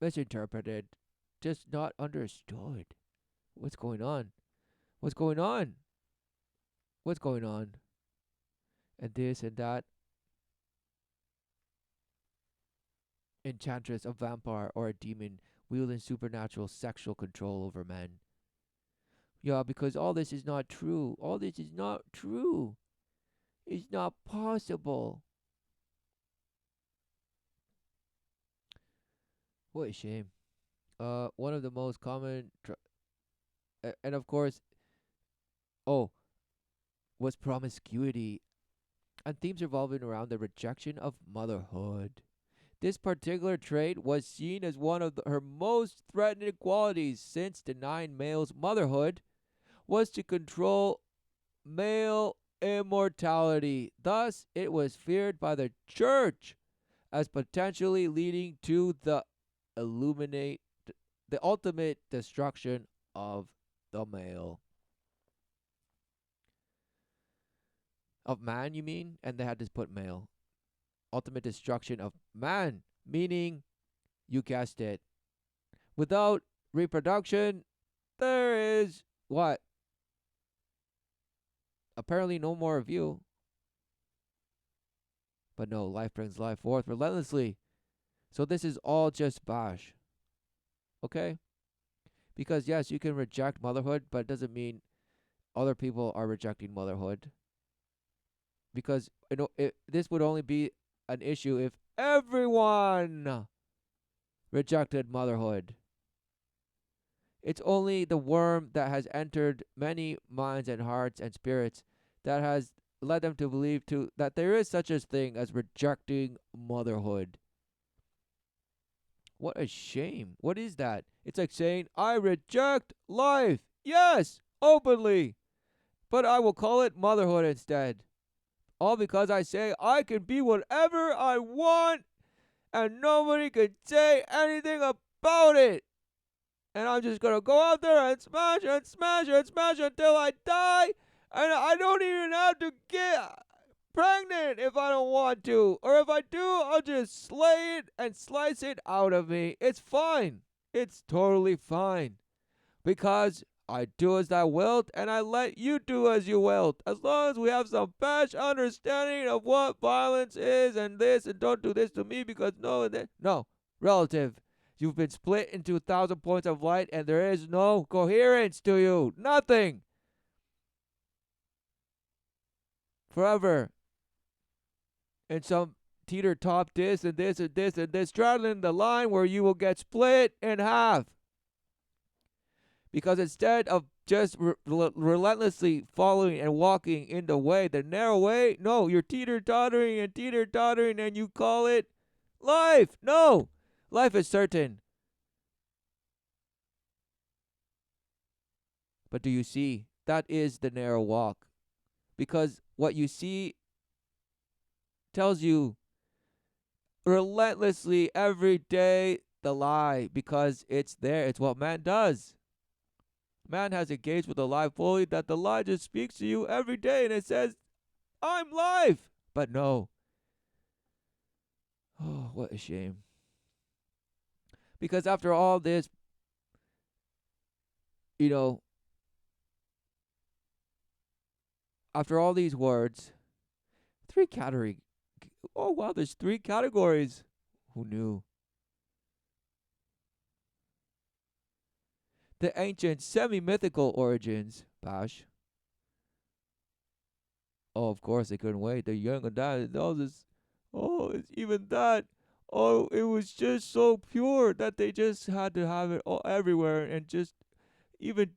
misinterpreted, just not understood. What's going on? What's going on? What's going on? And this and that. Enchantress, a vampire, or a demon wielding supernatural sexual control over men. Yeah, because all this is not true. All this is not true. It's not possible. What a shame. One of the most common, and of course, oh, was promiscuity, and themes revolving around the rejection of motherhood. This particular trait was seen as one of her most threatening qualities, since denying males motherhood was to control male immortality. Thus, it was feared by the church as potentially leading to illuminate the ultimate destruction of the male. Of man, you mean? And they had to put male. Ultimate destruction of man, meaning, you guessed it, without reproduction, there is what? Apparently, no more of you. But no, life brings life forth relentlessly. So this is all just Bash. Okay? Because yes, you can reject motherhood, but it doesn't mean other people are rejecting motherhood. Because this would only be an issue if everyone rejected motherhood. It's only the worm that has entered many minds and hearts and spirits that has led them to believe that there is such a thing as rejecting motherhood. What a shame. What is that? It's like saying, I reject life. Yes, openly. But I will call it motherhood instead. All because I say I can be whatever I want and nobody can say anything about it. And I'm just going to go out there and smash and smash and smash until I die. And I don't even have to get pregnant if I don't want to. Or if I do, I'll just slay it and slice it out of me. It's fine. It's totally fine. Because I do as thou wilt, and I let you do as you wilt. As long as we have some bash understanding of what violence is and this, and don't do this to me because no, and that. No, relative. You've been split into 1,000 points of light, and there is no coherence to you. Nothing. Forever. And some teeter top this and this and this and this, straddling the line where you will get split in half. Because instead of just relentlessly following and walking in the way, the narrow way, no, you're teeter-tottering, and you call it life. No, life is certain. But do you see? That is the narrow walk. Because what you see tells you relentlessly every day the lie, because it's there. It's what man does. Man has engaged with the lie fully, that the lie just speaks to you every day and it says, I'm life. But no. Oh, what a shame. Because after all this, after all these words, oh wow, there's 3 categories. Who knew? The ancient semi-mythical origins, Bash. Oh, of course they couldn't wait. The young and that all this. Oh, it's even that. Oh, it was just so pure that they just had to have it all everywhere and just even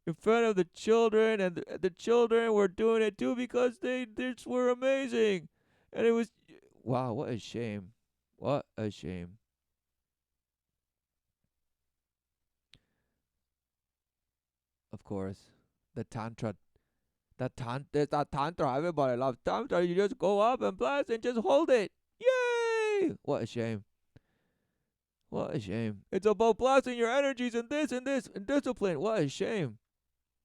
in front of the children, and the children were doing it too because they just were amazing, and it was wow. What a shame! What a shame! Of course, the tantra. There's that tantra. Everybody loves tantra. You just go up and blast and just hold it. Yay! What a shame. What a shame. It's about blasting your energies and this and discipline. What a shame.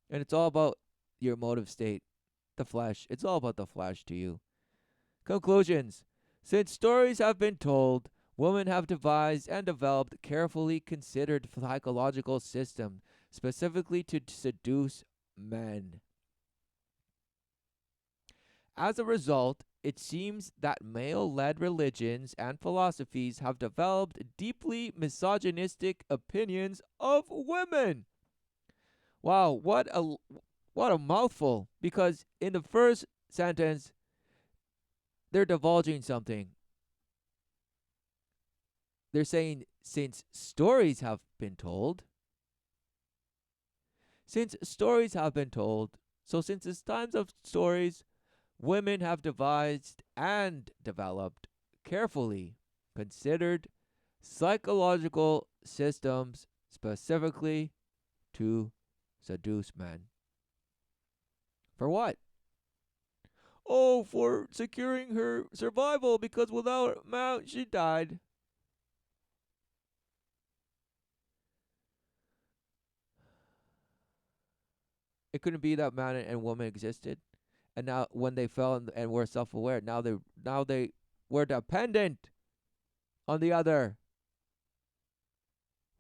And it's all about your motive state, the flesh. It's all about the flesh to you. Conclusions. Since stories have been told, women have devised and developed carefully considered psychological systems specifically to seduce men. As a result, it seems that male led religions and philosophies have developed deeply misogynistic opinions of women. Wow, what a mouthful, because in the first sentence they're divulging something. They're saying since stories have been told, so since it's times of stories, women have devised and developed carefully considered psychological systems specifically to seduce men. For what? Oh, for securing her survival, because without Mount she died. It couldn't be that man and woman existed, and now when they fell and were self-aware, now they were dependent on the other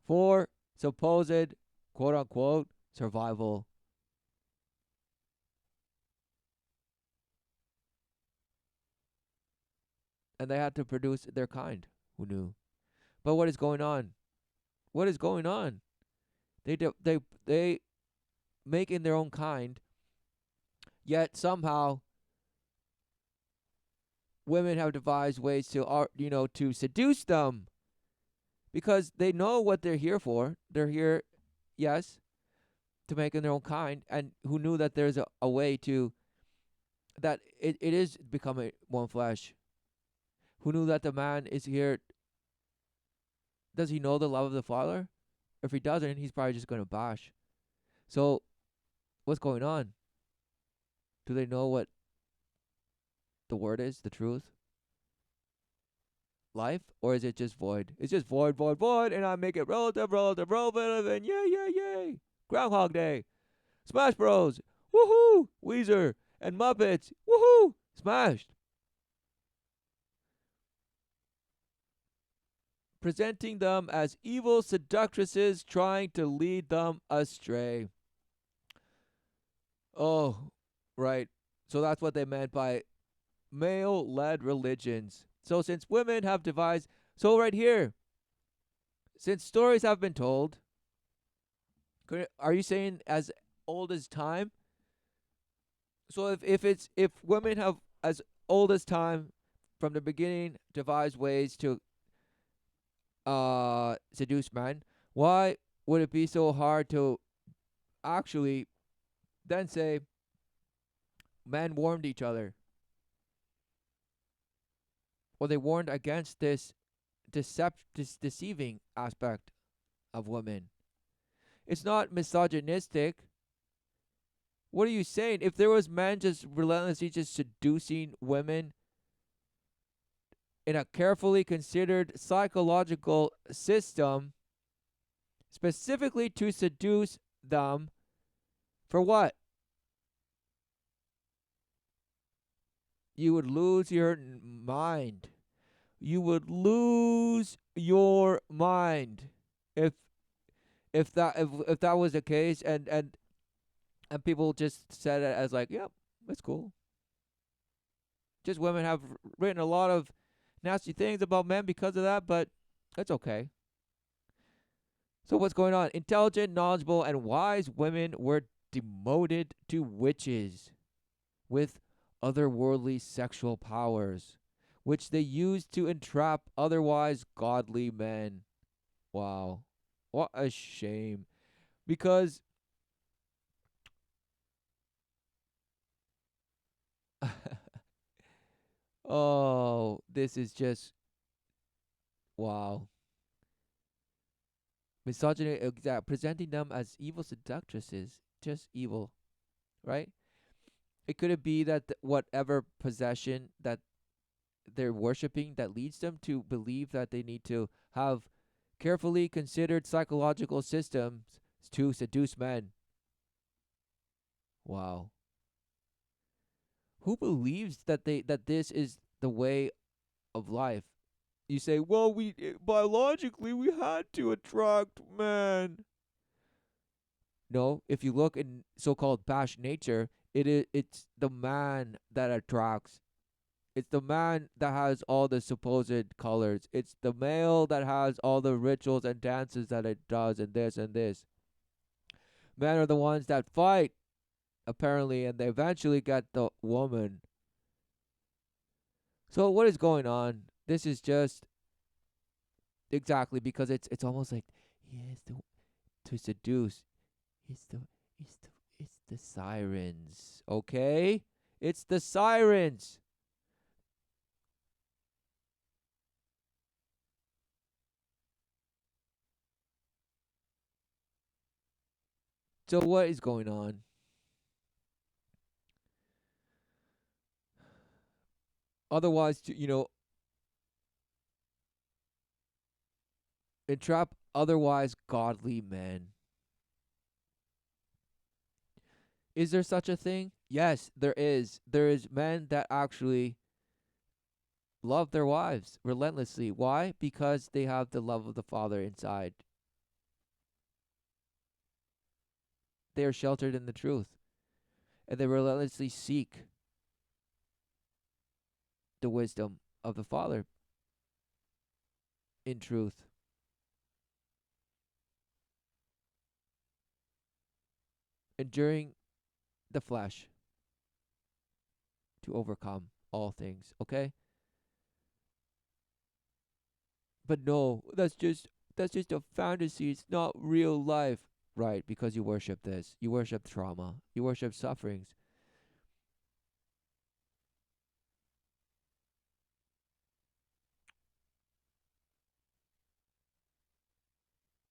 for supposed quote unquote survival. And they had to produce their kind. Who knew? But what is going on? What is going on? They make in their own kind, yet somehow women have devised ways to to seduce them because they know what they're here for. They're here, yes, to make in their own kind, and who knew that there's a way to that it is becoming one flesh. Who knew that the man is here? Does he know the love of the Father? If he doesn't, he's probably just going to bash. So, what's going on? Do they know what the word is, the truth? Life? Or is it just void? It's just void, void, void, and I make it relative, relative, relative, and yay, yay, yay. Groundhog Day. Smash Bros. Woohoo! Weezer and Muppets. Woohoo! Smashed. Presenting them as evil seductresses trying to lead them astray. Oh, right. So that's what they meant by male led religions. So since women have devised, so right here, since stories have been told, are you saying as old as time? So if women have as old as time from the beginning devised ways to seduce men, why would it be so hard to actually then say men warned each other, or they warned against this this deceiving aspect of women? It's not misogynistic. What are you saying? If there was men just relentlessly just seducing women in a carefully considered psychological system specifically to seduce them, for what? You would lose your mind. You would lose your mind if if that was the case, and people just said it as like, yep, that's cool. Just women have written a lot of nasty things about men because of that, but that's okay. So what's going on? Intelligent, knowledgeable, and wise women were demoted to witches with otherworldly sexual powers, which they used to entrap otherwise godly men. Wow. What a shame. Because oh, this is just wow. Misogyny, presenting them as evil seductresses, just evil, right? It could be that whatever possession that they're worshiping that leads them to believe that they need to have carefully considered psychological systems to seduce men. Wow. Who believes that this is the way of life? You say, "Well, we biologically we had to attract men." No, if you look in so-called bash nature, it's the man that attracts. It's the man that has all the supposed colors. It's the male that has all the rituals and dances that it does and this and this. Men are the ones that fight, apparently, and they eventually get the woman. So what is going on? This is just exactly because it's almost like he is the to seduce. It's the it's the it's the sirens. Okay? It's the sirens. So what is going on? Otherwise, entrap otherwise godly men. Is there such a thing? Yes, there is. There is men that actually love their wives relentlessly. Why? Because they have the love of the Father inside. They are sheltered in the truth, and they relentlessly seek the wisdom of the Father in truth, enduring the flesh to overcome all things. Okay? But no, that's just a fantasy. It's not real life. Right, because you worship this. You worship trauma. You worship sufferings.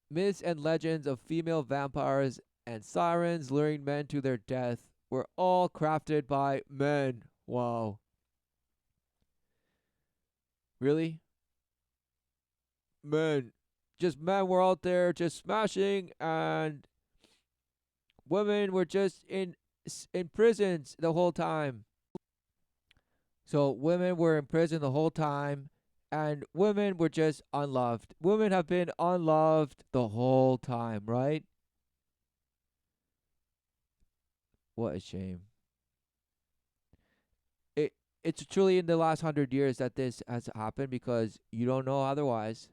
Myths and legends of female vampires and sirens luring men to their death were all crafted by men. Wow. Really? Men. Just men were out there just smashing, and women were just in prisons the whole time. So women were in prison the whole time, and women were just unloved. Women have been unloved the whole time, right? What a shame. It it's truly in the last 100 years that this has happened because you don't know otherwise.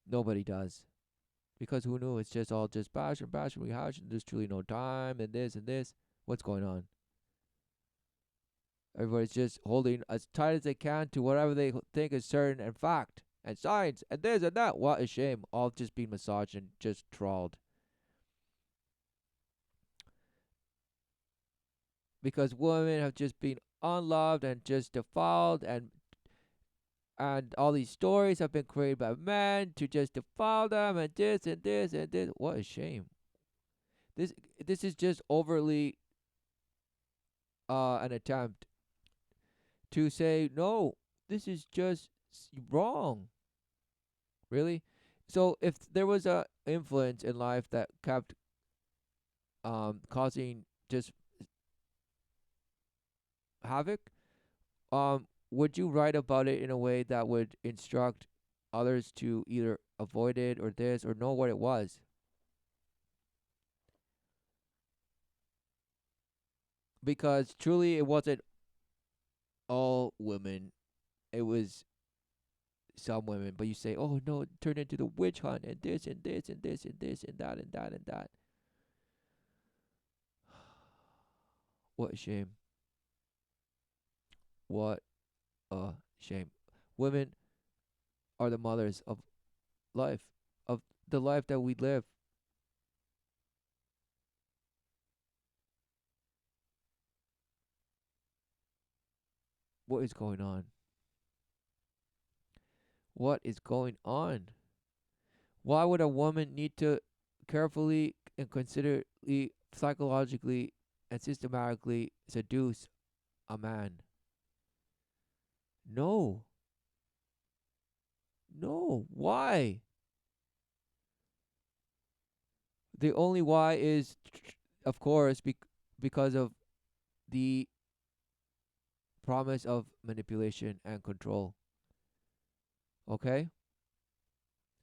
Nobody does. Because who knew? It's just all just bash and bash and rehash and there's truly no time and this and this. What's going on? Everybody's just holding as tight as they can to whatever they think is certain and fact and science and this and that. What a shame. All just being massaged and just trawled. Because women have just been unloved and just defiled and all these stories have been created by men to just defile them and this and this and this. What a shame. This this is just overly an attempt to say no. This is just wrong. Really. So if there was a influence in life that kept causing just havoc, would you write about it in a way that would instruct others to either avoid it or this or know what it was? Because truly it wasn't all women. it was some women, but you say, oh no, it turned into the witch hunt and this and this and this and this and that and that and that. What a shame. What a shame. Women are the mothers of life, of the life that we live. What is going on? What is going on? Why would a woman need to carefully and considerately, psychologically, and systematically seduce a man? No. No. Why? The only why is, of course, because of the promise of manipulation and control. Okay?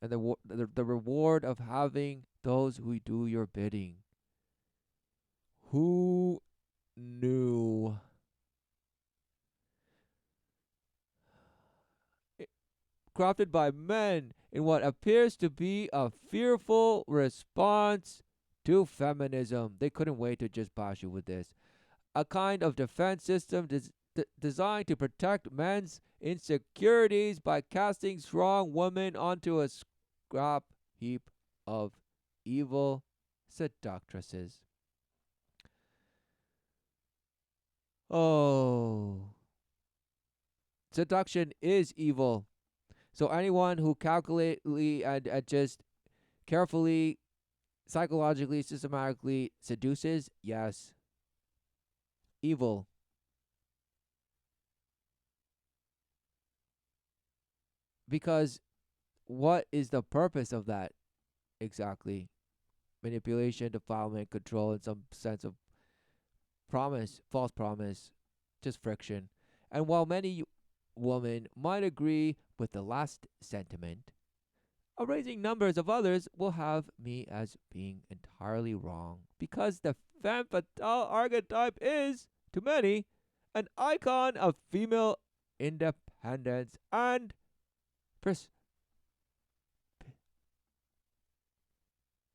And the reward of having those who do your bidding. Who knew? Crafted by men in what appears to be a fearful response to feminism. They couldn't wait to just bash you with this. A kind of defense system designed to protect men's insecurities by casting strong women onto a scrap heap of evil seductresses. Oh, seduction is evil. So anyone who calculatedly and just carefully, psychologically, systematically seduces, yes, evil. Because what is the purpose of that exactly? Manipulation, defilement, control, and some sense of promise, false promise, just friction. And while many women might agree with the last sentiment, a raising numbers of others will have me as being entirely wrong because the femme fatale archetype is, to many, an icon of female independence and pers-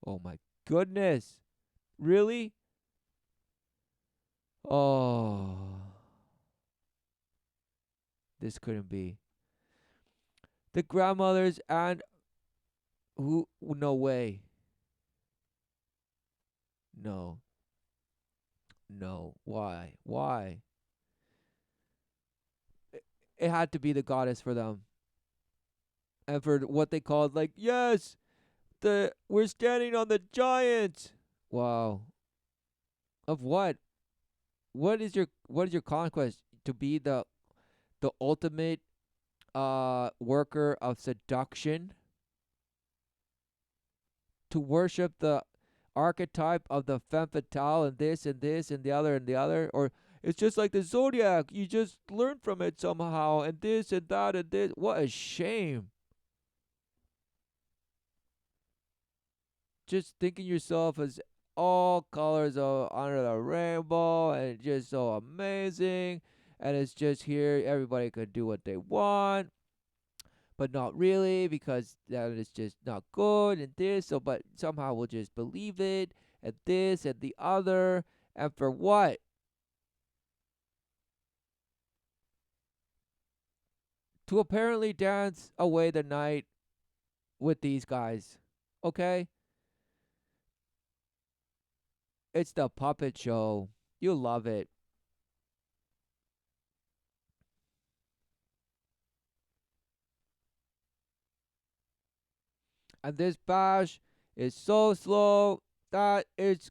oh my goodness, really? Oh, this couldn't be. The grandmothers and who, no way. No, no. Why? Why? It had to be the goddess for them. And for what they called, like, yes, we're standing on the giant. Wow. Of what? What is your conquest? To be the ultimate worker of seduction? To worship the archetype of the femme fatale and this and this and the other and the other? Or it's just like the zodiac, you just learn from it somehow, and this and that and this. What a shame. Just thinking yourself as all colors of under the rainbow and just so amazing, and it's just here everybody could do what they want, but not really, because that is just not good and this. So but somehow we'll just believe it, and this and the other. And for what? To apparently dance away the night with these guys. Okay, it's the puppet show. You love it. And this bash is so slow that it's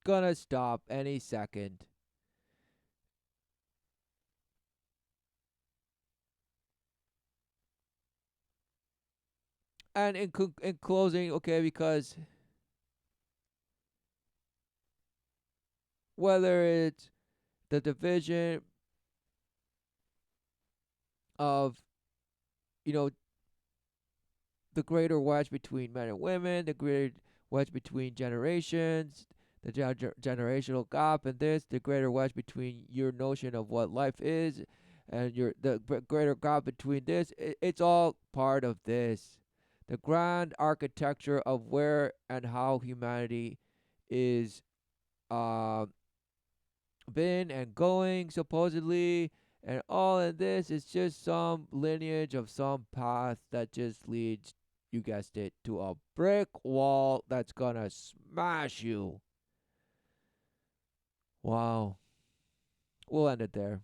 gonna stop any second. And in closing, okay, because whether it's the division of, you know, the greater wedge between men and women, the greater wedge between generations, the generational gap, and this, the greater wedge between your notion of what life is, and the greater God between this. It's all part of this. The grand architecture of where and how humanity is uh, been and going supposedly, and all of this is just some lineage of some path that just leads, you guessed it, to a brick wall that's gonna smash you. Wow. We'll end it there.